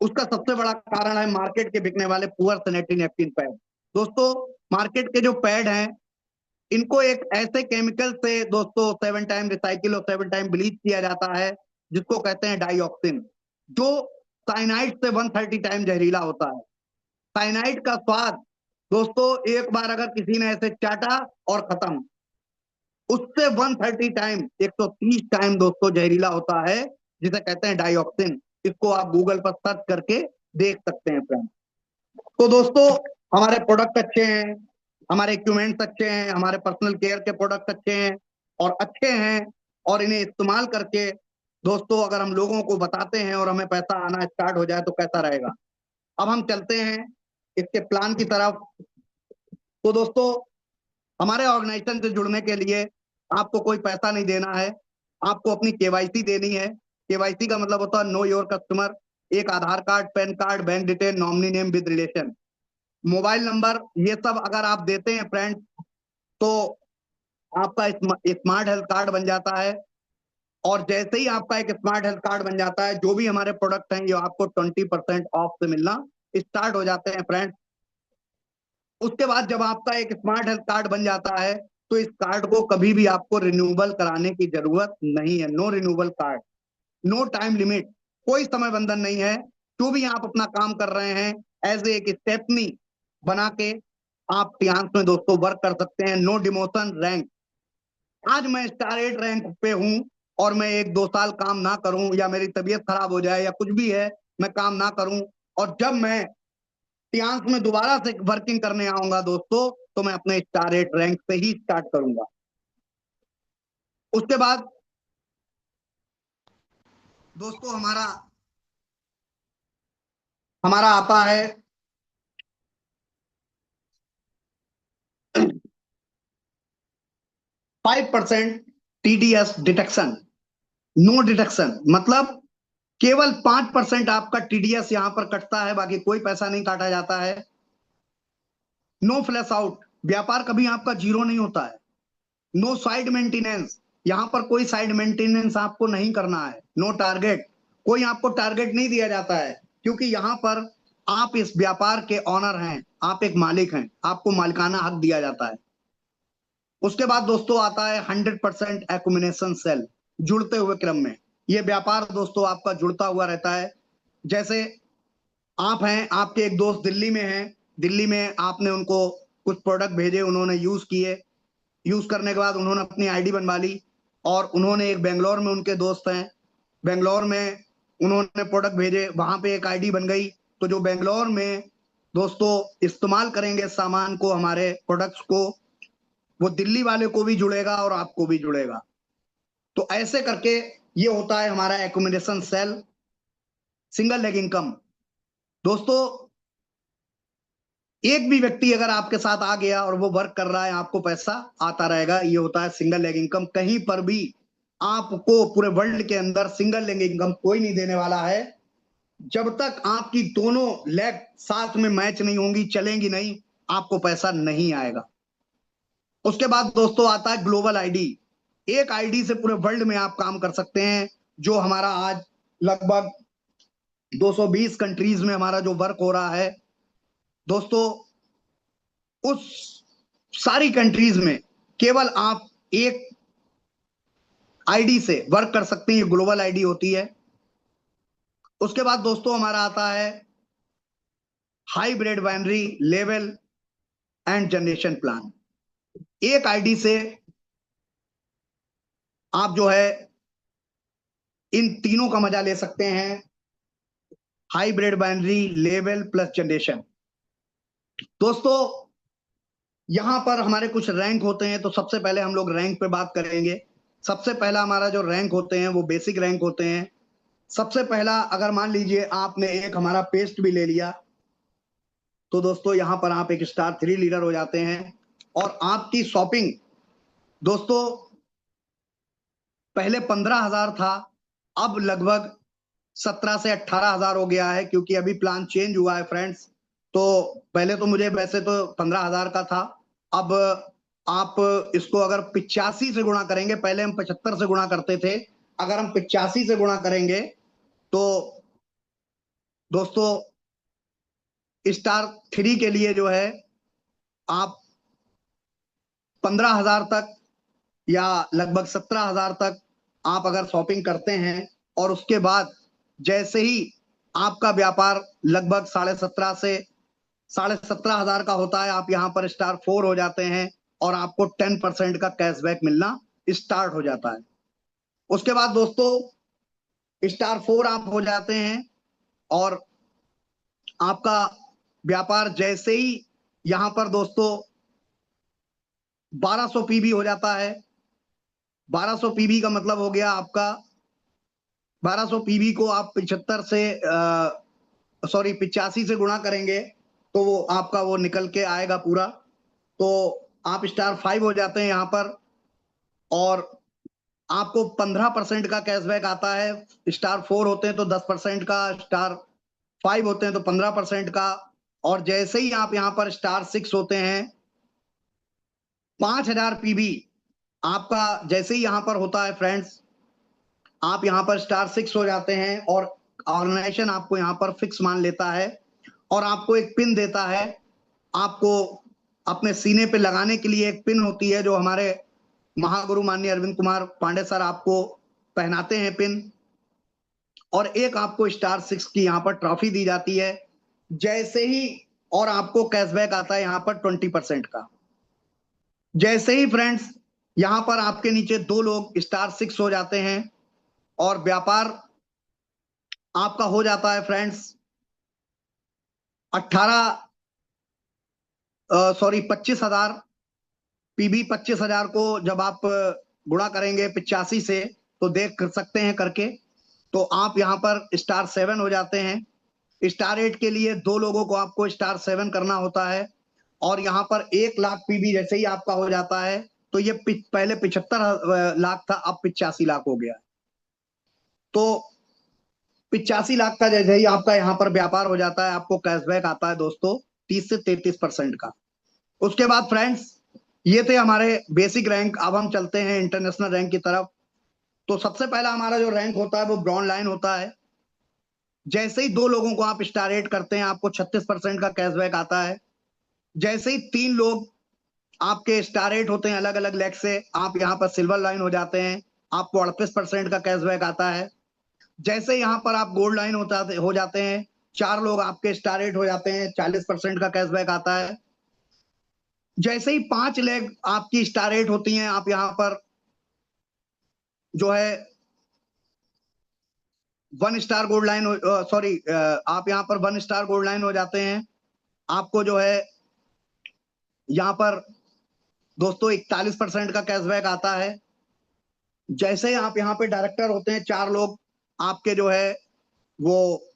Speaker 1: उसका सबसे बड़ा कारण है मार्केट के बिकने वाले पुअर सैनिटरी नैपकिन पैड। दोस्तों मार्केट के जो पैड हैं, इनको एक ऐसे केमिकल से दोस्तों 7 टाइम रिसाइकिल और 7 टाइम ब्लीच किया जाता है, जिसको कहते हैं डाइऑक्सिन, जो साइनाइड से 130 टाइम जहरीला होता है। साइनाइड का स्वाद दोस्तों एक बार अगर किसी ने ऐसे चाटा और खत्म, उससे 130 टाइम, 130 टाइम दोस्तों जहरीला होता है, जिसे कहते हैं डाइऑक्सिन। इसको आप गूगल पर सर्च करके देख सकते हैं फ्रेंड। तो दोस्तों हमारे प्रोडक्ट अच्छे हैं, हमारे इक्विपमेंट्स अच्छे हैं, हमारे पर्सनल केयर के प्रोडक्ट अच्छे हैं और अच्छे हैं, और इन्हें इस्तेमाल करके दोस्तों अगर हम लोगों को बताते हैं और हमें पैसा आना स्टार्ट हो जाए तो कैसा रहेगा। अब हम चलते हैं इसके प्लान की तरफ। तो दोस्तों हमारे ऑर्गेनाइजेशन से जुड़ने के लिए आपको कोई पैसा नहीं देना है, आपको अपनी केवाईसी देनी है। केवाईसी का मतलब होता है नो योर कस्टमर। एक Aadhaar card, PAN card, bank detail, nominee name with relation, mobile number, ये सब अगर आप देते हैं फ्रेंड, तो आपका स्मार्ट हेल्थ कार्ड बन जाता है। और जैसे ही आपका एक स्मार्ट हेल्थ कार्ड बन जाता है, जो भी हमारे प्रोडक्ट हैं ये आपको 20% ऑफ से मिलना स्टार्ट हो जाते हैं फ्रेंड। उसके बाद जब आपका एक स्मार्ट हेल्थ कार्ड बन जाता है, तो इस कार्ड को कभी भी आपको रिन्यूअल कराने की जरूरत नहीं है। No renewal card, no time limit, कोई समय बंधन नहीं है। जो भी आप अपना काम कर रहे हैं, एज एक स्टेपनी बना के आप टियांस में दोस्तों वर्क कर सकते हैं। नो डिमोशन रैंक, आज मैं स्टार 8 रैंक पे हूं और मैं 1-2 साल काम ना करूं, या मेरी तबीयत खराब हो जाए, या कुछ भी है, मैं काम ना करूं, और जब मैं टियांस में दोबारा से वर्किंग करने आऊंगा दोस्तों, तो मैं अपने स्टार 8 रैंक से ही स्टार्ट करूंगा। उसके बाद दोस्तों हमारा आता है 5% टीडीएस डिडक्शन। नो डिडक्शन मतलब केवल 5% आपका टीडीएस यहां पर कटता है, बाकी कोई पैसा नहीं काटा जाता है। नो फ्लैश आउट, व्यापार कभी आपका जीरो नहीं होता है। नो साइड मेंटेनेंस, यहां पर कोई साइड मेंटेनेंस आपको नहीं करना है। नो टारगेट, कोई आपको टारगेट नहीं दिया जाता है, क्योंकि यहां पर आप इस व्यापार के ऑनर हैं, आप एक मालिक हैं, आपको मालिकाना हक दिया जाता है। उसके बाद दोस्तों आता है 100% एक्यूमुलेशन सेल, जुड़ते हुए क्रम में। ये व्यापार दोस्तों आपका जुड़ता हुआ रहता है। जैसे आप हैं, आपके एक दोस्त दिल्ली में हैं, दिल्ली में आपने उनको कुछ प्रोडक्ट भेजे, उन्होंने यूज किए, यूज करने के बाद उन्होंने अपनी आईडी बनवा ली, और उन्होंने एक बेंगलोर में उनके दोस्त हैं, बेंगलोर में उन्होंने प्रोडक्ट भेजे, वहां पे एक आईडी बन गई। तो जो बेंगलोर में दोस्तों इस्तेमाल करेंगे सामान को, हमारे प्रोडक्ट्स को, वो दिल्ली वाले को भी जुड़ेगा और आपको भी जुड़ेगा। तो ऐसे करके ये होता है हमारा accumulation cell. Single leg income दोस्तों, एक भी व्यक्ति अगर आपके साथ आ गया और वो वर्क कर रहा है, आपको पैसा आता रहेगा। ये होता है सिंगल लेग इनकम। कहीं पर भी आपको पूरे वर्ल्ड के अंदर सिंगल लेग इनकम कोई नहीं देने वाला है, जब तक आपकी दोनों लेग साथ में मैच नहीं होंगी, चलेंगी नहीं, आपको पैसा नहीं आएगा। उसके बाद दोस्तों आता है ग्लोबल आईडी। एक आईडी से पूरे वर्ल्ड में आप काम कर सकते हैं, जो हमारा आज लगभग 220 कंट्रीज में हमारा जो वर्क हो रहा है दोस्तों, उस सारी कंट्रीज में केवल आप एक आईडी से वर्क कर सकते हैं। ये ग्लोबल आईडी होती है। उसके बाद दोस्तों हमारा आता है hybrid binary level and generation plan. एक आईडी से आप जो है इन तीनों का मजा ले सकते हैं, hybrid binary, level plus generation. दोस्तों यहां पर हमारे कुछ रैंक होते हैं, तो सबसे पहले हम लोग रैंक पे बात करेंगे। सबसे पहला हमारा जो रैंक होते हैं वो बेसिक रैंक होते हैं। सबसे पहला, अगर मान लीजिए आपने एक हमारा पेस्ट भी ले लिया, तो दोस्तों यहां पर आप एक स्टार 3 लीडर हो जाते हैं, और आपकी शॉपिंग दोस्तों पहले 15,000 था, अब लगभग 17 से 18,000 हो गया है, क्योंकि अभी प्लान चेंज हुआ है फ्रेंड्स। तो पहले तो मुझे वैसे तो 15,000 का था, अब आप इसको अगर 85 से गुणा करेंगे, पहले हम 75 से गुणा करते थे, अगर हम 85 से गुणा करेंगे तो दोस्तों स्टार 3 के लिए जो है आप 15,000 तक या लगभग 17,000 तक आप अगर शॉपिंग करते हैं, और उसके बाद जैसे ही आपका व्यापार लगभग 17.5 से 17,500 का होता है, आप यहां पर स्टार 4 हो जाते हैं, और आपको 10% का कैशबैक मिलना स्टार्ट हो जाता है। उसके बाद दोस्तों स्टार 4 आप हो जाते हैं, और आपका व्यापार जैसे ही यहां पर दोस्तों 1200 पीबी हो जाता है। 1200 पीबी का मतलब हो गया आपका 1200 पीबी को आप 85 से गुणा करेंगे, तो वो आपका वो निकल के आएगा पूरा। तो आप स्टार 5 हो जाते हैं यहां पर, और आपको 15% का कैशबैक आता है। स्टार 4 होते हैं तो 10% का, स्टार 5 होते हैं तो 15% का, और जैसे ही आप यहां पर स्टार 6 होते हैं, 5000 पीबी आपका जैसे ही यहां पर होता है फ्रेंड्स, आप यहां पर स्टार 6 हो जाते हैं, और ऑर्गेनाइजेशन आपको यहां पर फिक्स मान लेता है, और आपको एक पिन देता है। आपको अपने सीने पे लगाने के लिए एक पिन होती है, जो हमारे महागुरु माननीय अरविंद कुमार पांडे सर आपको पहनाते हैं पिन, और एक आपको स्टार 6 की यहां पर ट्रॉफी दी जाती है जैसे ही, और आपको कैशबैक आता है यहां पर 20% का। जैसे ही फ्रेंड्स यहां पर आपके नीचे 2 लोग स्टार 6 हो जाते हैं, और व्यापार आपका हो जाता है फ्रेंड्स 25,000 पीबी। 25,000 को जब आप गुणा करेंगे 85 से, तो देख सकते हैं करके तो आप यहाँ पर स्टार 7 हो जाते हैं। स्टार 8 के लिए 2 लोगों को आपको स्टार 7 करना होता है, और यहाँ पर 1 लाख पीबी जैसे ही आपका हो जाता है तो ये पहले 75 लाख था, अब 85 लाख हो गया। तो 85 लाख का जैसे ही आपका यहाँ पर व्यापार हो जाता है, आपको कैशबैक आता है दोस्तों 30 से 33% का। उसके बाद फ्रेंड्स, ये थे हमारे बेसिक रैंक। अब हम चलते हैं इंटरनेशनल रैंक की तरफ। तो सबसे पहला हमारा जो रैंक होता है वो ब्रॉन्ज लाइन होता है। जैसे ही 2 लोगों को आप स्टार 8 करते हैं, आपको 36% का कैशबैक आता है। जैसे ही 3 लोग आपके स्टार 8 होते हैं अलग अलग लेग से, आप यहाँ पर सिल्वर लाइन हो जाते हैं, आपको 38% का कैशबैक आता है। जैसे यहाँ पर आप गोल्ड लाइन हो जाते हैं, 4 लोग आपके स्टार 8 हो जाते हैं, 40% का कैशबैक आता है। जैसे ही 5 लेग आपकी स्टार 8 होती हैं, आप यहाँ पर जो है 1 स्टार गोल्ड लाइन, सॉरी, आप यहाँ पर 1 स्टार गोल्ड लाइन हो जाते हैं, आपको जो है यहाँ पर दोस्तों 41% का कैशबैक आता है। जैसे ही आप यहाँ पे डायरेक्टर होते हैं, 4 लोग आपके जो है वो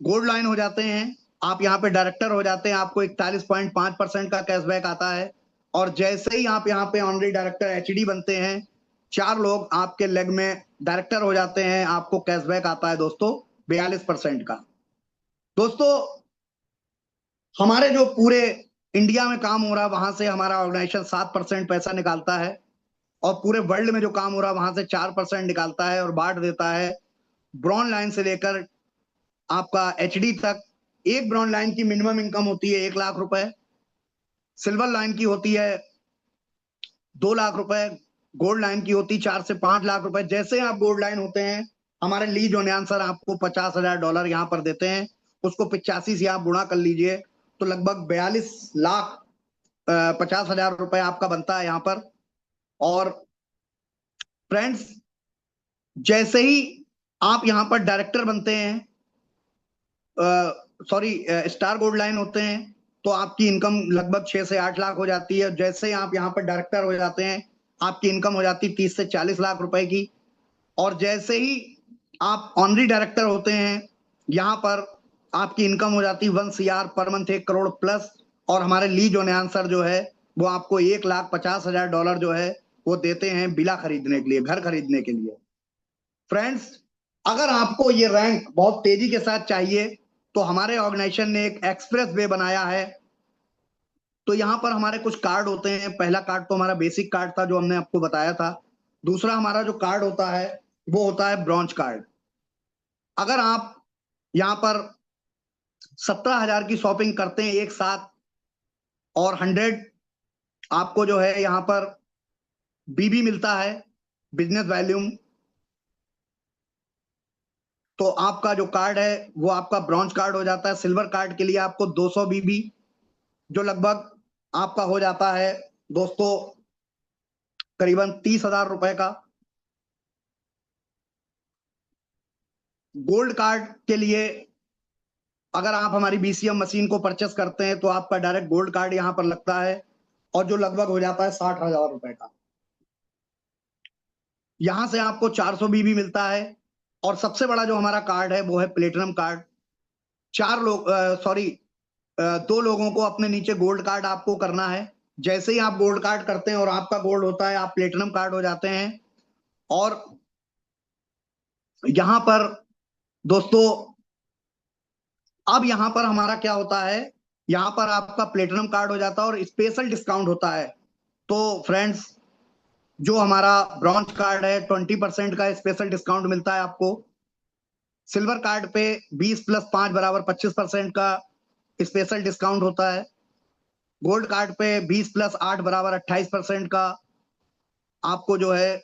Speaker 1: गोल्ड लाइन हो जाते हैं, आप यहाँ पे डायरेक्टर हो जाते हैं, आपको 41.5% का कैशबैक आता है। और जैसे ही आप यहाँ पे ऑनरी डायरेक्टर एचडी बनते हैं, 4 लोग आपके लेग में डायरेक्टर हो जाते हैं, आपको कैशबैक आता है दोस्तों 42% का। दोस्तों, हमारे जो पूरे इंडिया में काम हो रहा है वहां से हमारा ऑर्गेनाइजेशन 7% पैसा निकालता है, और पूरे वर्ल्ड में जो काम हो रहा है वहां से 4% निकालता है और बांट देता है। ब्रॉन्ज लाइन से लेकर आपका एचडी तक, एक ब्रॉन्ज लाइन की मिनिमम इनकम होती है 1 लाख रुपए, सिल्वर लाइन की होती है 2 लाख रुपए, गोल्ड लाइन की होती 4 से 5 लाख रुपए। जैसे आप गोल्ड लाइन होते हैं, हमारे ली जोनियान सर आपको $50,000 यहाँ पर देते हैं, उसको 85 से आप गुणा कर लीजिए तो लगभग 42,50,000 रुपए आपका बनता है यहाँ पर। और फ्रेंड्स, जैसे ही आप यहाँ पर डायरेक्टर बनते हैं, सॉरी, स्टार गोल्ड लाइन होते हैं, तो आपकी इनकम लगभग 6 से 8 लाख हो जाती है। जैसे ही आप यहाँ पर डायरेक्टर हो जाते हैं, आपकी इनकम हो जाती है 30 से 40 लाख रुपए की। और जैसे ही आप ऑनरी डायरेक्टर होते हैं, यहाँ पर आपकी इनकम हो जाती है 1 CR per month, 1 crore plus. और हमारे ली जोनियान सर जो है वो आपको $1,50,000 जो है वो देते हैं बिला खरीदने के लिए, घर खरीदने के लिए। फ्रेंड्स, अगर आपको ये रैंक बहुत तेजी के साथ चाहिए तो हमारे ऑर्गेनाइजेशन ने एक एक्सप्रेस वे बनाया है। तो यहाँ पर हमारे कुछ कार्ड होते हैं। पहला कार्ड तो हमारा बेसिक कार्ड था जो हमने आपको बताया था। दूसरा हमारा जो कार्ड होता है वो होता है ब्रॉन्ज कार्ड। अगर आप यहाँ पर 17,000 की शॉपिंग करते हैं एक साथ, और 100 आपको जो है यहाँ पर बीबी मिलता है, बिजनेस वैल्यूम, तो आपका जो कार्ड है वो आपका ब्रॉन्ज कार्ड हो जाता है। सिल्वर कार्ड के लिए आपको 200 बीबी, जो लगभग आपका हो जाता है दोस्तों करीबन 30,000 रुपए का। गोल्ड कार्ड के लिए अगर आप हमारी बीसीएम मशीन को परचेस करते हैं तो आपका डायरेक्ट गोल्ड कार्ड यहाँ पर लगता है, और जो लगभग हो जाता है 60,000 रुपए का। यहां से आपको 400 बीबी मिलता है। और सबसे बड़ा जो हमारा कार्ड है वो है प्लेटिनम कार्ड। 4 लोग, सॉरी, 2 लोगों को अपने नीचे गोल्ड कार्ड आपको करना है। जैसे ही आप गोल्ड कार्ड करते हैं और आपका गोल्ड होता है, आप प्लेटिनम कार्ड हो जाते हैं। और यहां पर दोस्तों, अब यहां पर हमारा क्या होता है, यहां पर आपका प्लेटिनम कार्ड हो जाता है और स्पेशल डिस्काउंट होता है। तो फ्रेंड्स, जो हमारा ब्रॉन्ज कार्ड है 20% का स्पेशल डिस्काउंट मिलता है आपको। सिल्वर कार्ड पे 20 + 5 = 25% का स्पेशल डिस्काउंट होता है। गोल्ड कार्ड पे 20 + 8 = 28% का आपको जो है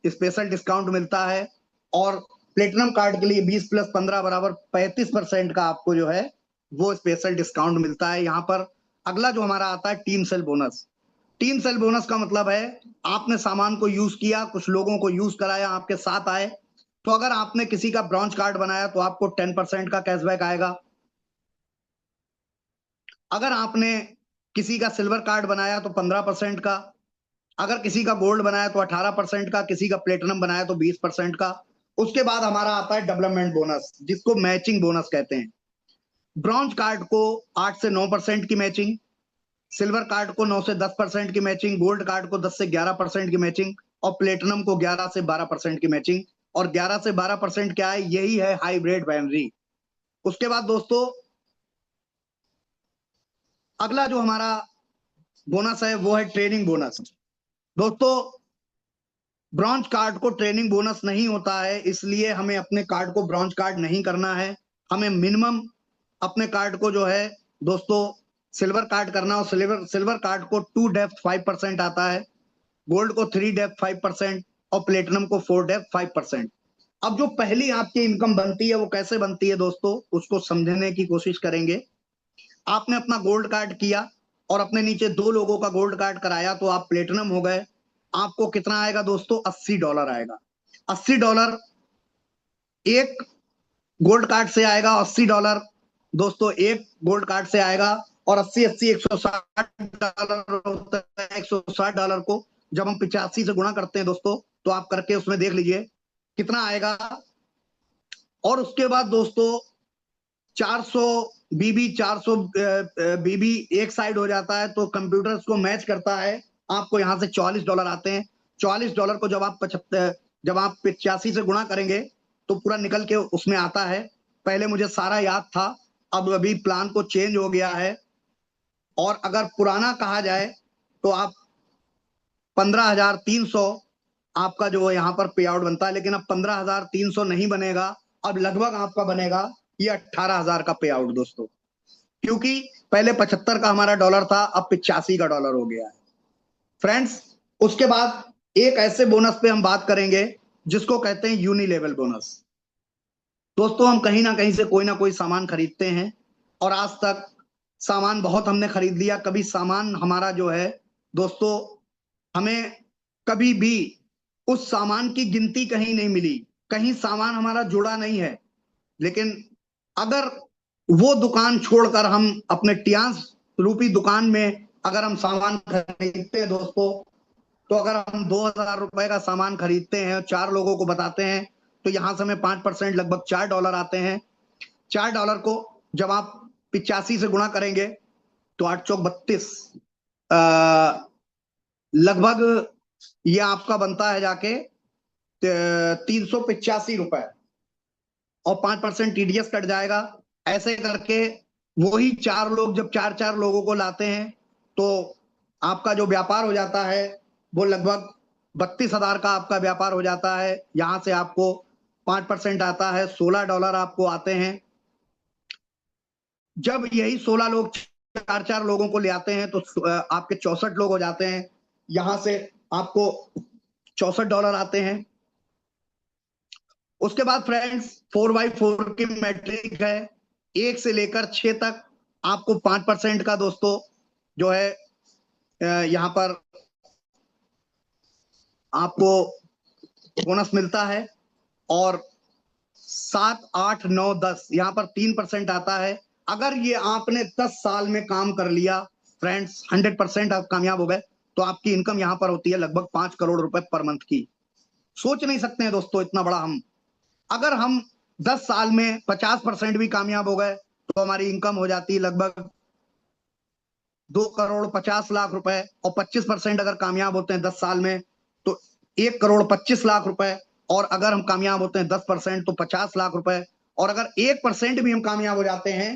Speaker 1: स्पेशल डिस्काउंट मिलता है। और प्लेटिनम कार्ड के लिए 20 + 15 = 35% का आपको जो है वो स्पेशल डिस्काउंट मिलता है। यहाँ पर अगला जो हमारा आता है team cell bonus. Team cell bonus का मतलब है आपने सामान को यूज किया, कुछ लोगों को यूज कराया, आपके साथ आए, तो अगर आपने किसी का ब्रॉन्ज कार्ड बनाया तो आपको 10% का कैशबैक आएगा। अगर आपने किसी का सिल्वर कार्ड बनाया तो 15% का, अगर किसी का गोल्ड बनाया तो 18% का, किसी का प्लेटिनम बनाया तो 20% का। उसके बाद हमारा आता है डेवलपमेंट बोनस, जिसको मैचिंग बोनस कहते हैं। ब्रॉन्ज कार्ड को 8 से 9% की मैचिंग, सिल्वर कार्ड को 9 से 10% की मैचिंग, गोल्ड कार्ड को 10 से 11% की मैचिंग, और प्लेटिनम को 11 से 12% की मैचिंग। और 11 से 12% क्या है, यही है हाइब्रिड बाइनरी। उसके बाद दोस्तों अगला जो हमारा बोनस है वो है ट्रेनिंग बोनस। दोस्तों ब्रॉन्ज कार्ड को ट्रेनिंग बोनस नहीं होता है, इसलिए हमें अपने कार्ड को ब्रॉन्ज कार्ड नहीं करना है। हमें मिनिमम अपने कार्ड को जो है दोस्तों सिल्वर कार्ड करना, और सिल्वर कार्ड को 2 डेप्थ 5% आता है, गोल्ड को 3 डेप्थ 5% और प्लेटिनम को 4 डेप्थ 5%। अब जो पहली आपकी इनकम बनती है वो कैसे बनती है दोस्तों, उसको समझने की कोशिश करेंगे। आपने अपना गोल्ड कार्ड किया और अपने नीचे 2 लोगों का गोल्ड कार्ड कराया, तो आप प्लेटिनम हो गए। आपको कितना आएगा दोस्तों, $80 आएगा। $80 एक गोल्ड कार्ड से आएगा, $80 दोस्तों एक गोल्ड कार्ड से आएगा। और 80 $160 होता है। $160 को जब हम 85 से गुणा करते हैं दोस्तों, तो आप करके उसमें देख लीजिए कितना आएगा। और उसके बाद दोस्तों 400 बीबी 400 बीबी एक साइड हो जाता है, तो कंप्यूटर उसको मैच करता है। आपको यहां से $44 आते हैं। $44 को जब आप 85 से गुणा करेंगे तो पूरा निकल के उसमें आता है। पहले मुझे सारा याद था, अब अभी प्लान को चेंज हो गया है। और अगर पुराना कहा जाए तो आप 15,300 आपका जो यहाँ पर पे आउट बनता है, लेकिन अब 15,300 नहीं बनेगा, अब लगभग आपका बनेगा ये 18,000 का पे आउट दोस्तों, क्योंकि पहले 75 का हमारा डॉलर था, अब 85 का डॉलर हो गया है फ्रेंड्स। उसके बाद एक ऐसे बोनस पे हम बात करेंगे जिसको कहते हैं यूनिलेवल बोनस। दोस्तों हम कहीं ना कहीं से कोई ना कोई सामान खरीदते हैं, और आज तक सामान बहुत हमने खरीद लिया, कभी सामान हमारा जो है दोस्तों हमें कभी भी उस सामान की गिनती कहीं नहीं मिली, कहीं सामान हमारा जुड़ा नहीं है। लेकिन अगर वो दुकान छोड़कर हम अपने टियांस रूपी दुकान में अगर हम सामान खरीदते हैं दोस्तों, तो अगर हम 2,000 रुपए का सामान खरीदते हैं और 4 लोगों को बताते हैं, तो यहां से हमें 5% लगभग $4 आते हैं। $4 को जब आप 85 से गुणा करेंगे तो 8 चौक 32, लगभग ये आपका बनता है जाके 385 रुपए, और 5% टीडीएस कट जाएगा। ऐसे करके वही 4 लोग जब 4 लोगों को लाते हैं, तो आपका जो व्यापार हो जाता है वो लगभग 32,000 का आपका व्यापार हो जाता है। यहां से आपको 5% आता है, $16 आपको आते हैं। जब यही 16 लोग 4 लोगों को ले आते हैं तो आपके 64 लोग हो जाते हैं। यहां से आपको $64 आते हैं। उसके बाद फ्रेंड्स 4x4 की मैट्रिक है, 1 से लेकर 6 तक आपको 5% का दोस्तों जो है यहां पर आपको बोनस मिलता है। और 7, 8, 9, 10 यहां पर 3% आता है। अगर ये आपने 10 साल में काम कर लिया फ्रेंड्स, 100% आप कामयाब हो गए, तो आपकी इनकम यहां पर होती है लगभग 5 करोड़ रुपए पर मंथ की। सोच नहीं सकते हैं दोस्तों इतना बड़ा हम। अगर हम 10 साल में 50% भी कामयाब हो गए तो हमारी इनकम हो जाती है लगभग 2,50,00,000 रुपए, और 25% अगर कामयाब होते हैं 10 साल में तो 1,25,00,000 रुपए, और अगर हम कामयाब होते हैं 10% तो 50 लाख रुपए, और अगर 1% भी हम कामयाब हो जाते हैं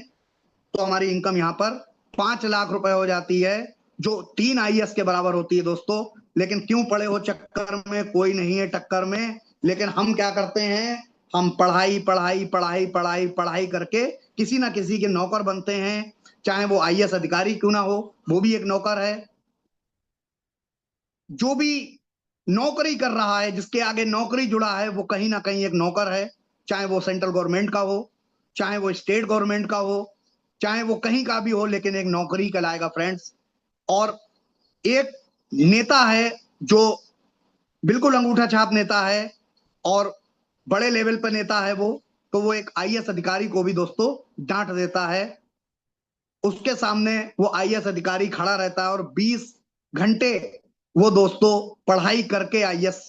Speaker 1: तो हमारी इनकम यहाँ पर 5 लाख रुपए हो जाती है, जो 3 आईएएस के बराबर होती है दोस्तों। लेकिन क्यों पड़े हो चक्कर में, कोई नहीं है टक्कर में। लेकिन हम क्या करते हैं, हम पढ़ाई पढ़ाई पढ़ाई पढ़ाई पढ़ाई करके किसी ना किसी के नौकर बनते हैं, चाहे वो आईएएस अधिकारी क्यों ना हो, वो भी एक नौकर है। जो भी नौकरी कर रहा है, जिसके आगे नौकरी जुड़ा है, वो कहीं ना कहीं एक नौकर है, चाहे वो सेंट्रल गवर्नमेंट का हो, चाहे वो स्टेट गवर्नमेंट का हो, चाहे वो कहीं का भी हो, लेकिन एक नौकरी कहलाएगा फ्रेंड्स। और एक नेता है जो बिल्कुल अंगूठा छाप नेता है और बड़े लेवल पर नेता है वो, तो वो एक आईएएस अधिकारी को भी दोस्तों डांट देता है। उसके सामने वो आईएएस अधिकारी खड़ा रहता है और 20 घंटे वो दोस्तों पढ़ाई करके आईएएस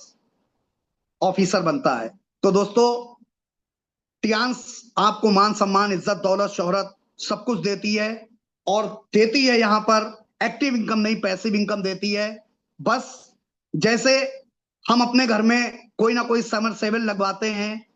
Speaker 1: ऑफिसर बनता है। तो दोस्तों, टियांस आपको मान सम्मान, इज्जत, दौलत, शोहरत सब कुछ देती है, और देती है यहाँ पर एक्टिव इनकम नहीं, पैसिव इनकम देती है। बस जैसे हम अपने घर में कोई ना कोई समर सेवल लगवाते हैं,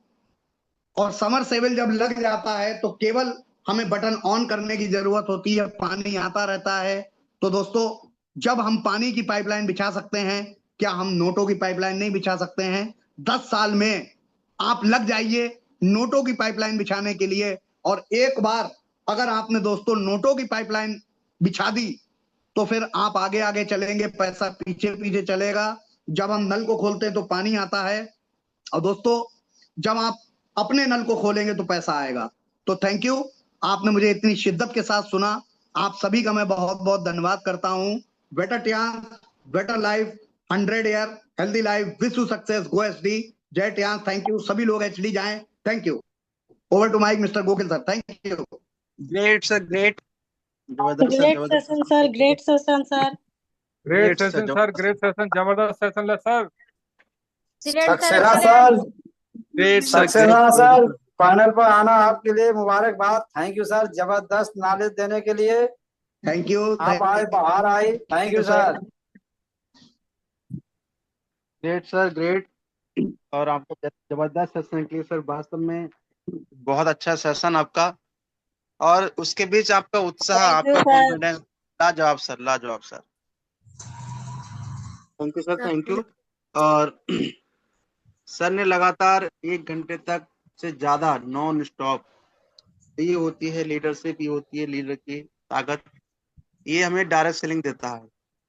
Speaker 1: और समर सेवल जब लग जाता है तो केवल हमें बटन ऑन करने की जरूरत होती है, पानी आता रहता है। तो दोस्तों, जब हम पानी की पाइपलाइन बिछा सकते हैं, क्या हम नोटों की पाइपलाइन नहीं बिछा सकते हैं? 10 साल में आप लग जाइए नोटों की पाइपलाइन बिछाने के लिए, और एक बार अगर आपने दोस्तों नोटों की पाइपलाइन बिछा दी तो फिर आप आगे आगे चलेंगे, पैसा पीछे पीछे चलेगा। जब हम नल को खोलते हैं तो पानी आता है, और दोस्तों जब आप अपने नल को खोलेंगे तो पैसा आएगा। तो थैंक यू, आपने मुझे इतनी शिद्दत के साथ सुना। आप सभी का मैं बहुत बहुत धन्यवाद करता हूं। बेटर टियांस, better life, 100 year healthy life, wish you success, go HD. जय टियांस, थैंक यू। सभी लोग एचडी जाएं। Thank you. Over to mic mister Gokil sir, thank you.
Speaker 2: Great sir, great, जबरदस्त सर,
Speaker 4: Great
Speaker 2: जबरदस्त
Speaker 4: session, sir. Great session, sir.
Speaker 6: Great
Speaker 2: great sir,
Speaker 6: session, sir.
Speaker 2: जबरदस्त
Speaker 6: Great session. जबरदस्त session ले sir.
Speaker 7: Saxena sir,
Speaker 2: great sir,
Speaker 7: Saxena
Speaker 2: great,
Speaker 7: sir, final पर आना आपके लिए मुबारकबाद। थैंक यू सर, जबरदस्त नॉलेज देने के लिए।
Speaker 1: Thank you.
Speaker 7: आप आए, बाहर आए। Thank you sir.
Speaker 2: Great sir, great. और आपको जबरदस्त सेशन के लिए सर, वास्तव में बहुत अच्छा सेशन आपका, और उसके बीच आपका उत्साह,
Speaker 4: Thank you,
Speaker 2: आपका
Speaker 4: sir.
Speaker 2: कॉन्फिडेंस, लाजवाब सर, लाजवाब sir. Thank you sir, thank you. और सर ने लगातार 1 घंटे तक से ज्यादा नॉन स्टॉप, ये होती है लीडरशिप, ये होती है लीडर की ताकत, ये हमें डायरेक्ट सेलिंग देता है।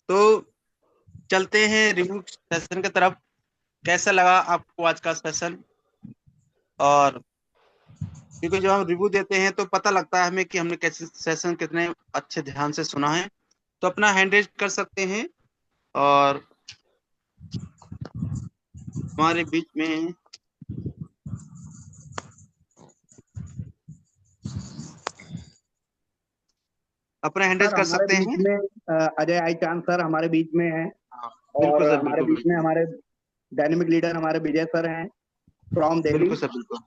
Speaker 2: तो चलते हैं रिव्यू सेशन की तरफ। कैसा लगा आपको आज का सेशन? और क्योंकि जब हम रिव्यू देते हैं तो पता लगता है हमें कि हमने कैसे सेशन कितने अच्छे ध्यान से सुना है। तो अपना हैंड रेज कर सकते हैं, और हमारे बीच में अपना हैंड रेज
Speaker 1: सर
Speaker 2: कर
Speaker 1: हमारे
Speaker 2: सकते
Speaker 1: बीच
Speaker 2: हैं।
Speaker 1: में अजय आई चांद सर हमारे बीच में हैं,
Speaker 2: हाँ,
Speaker 1: और
Speaker 2: बिल्कुल सर,
Speaker 1: हमारे
Speaker 2: बिल्कुल
Speaker 1: बीच में हमारे डायनेमिक लीडर हमारे विजय सर हैं फ्रॉम दिल्ली।
Speaker 2: बिल्कुल सर, बिल्कुल।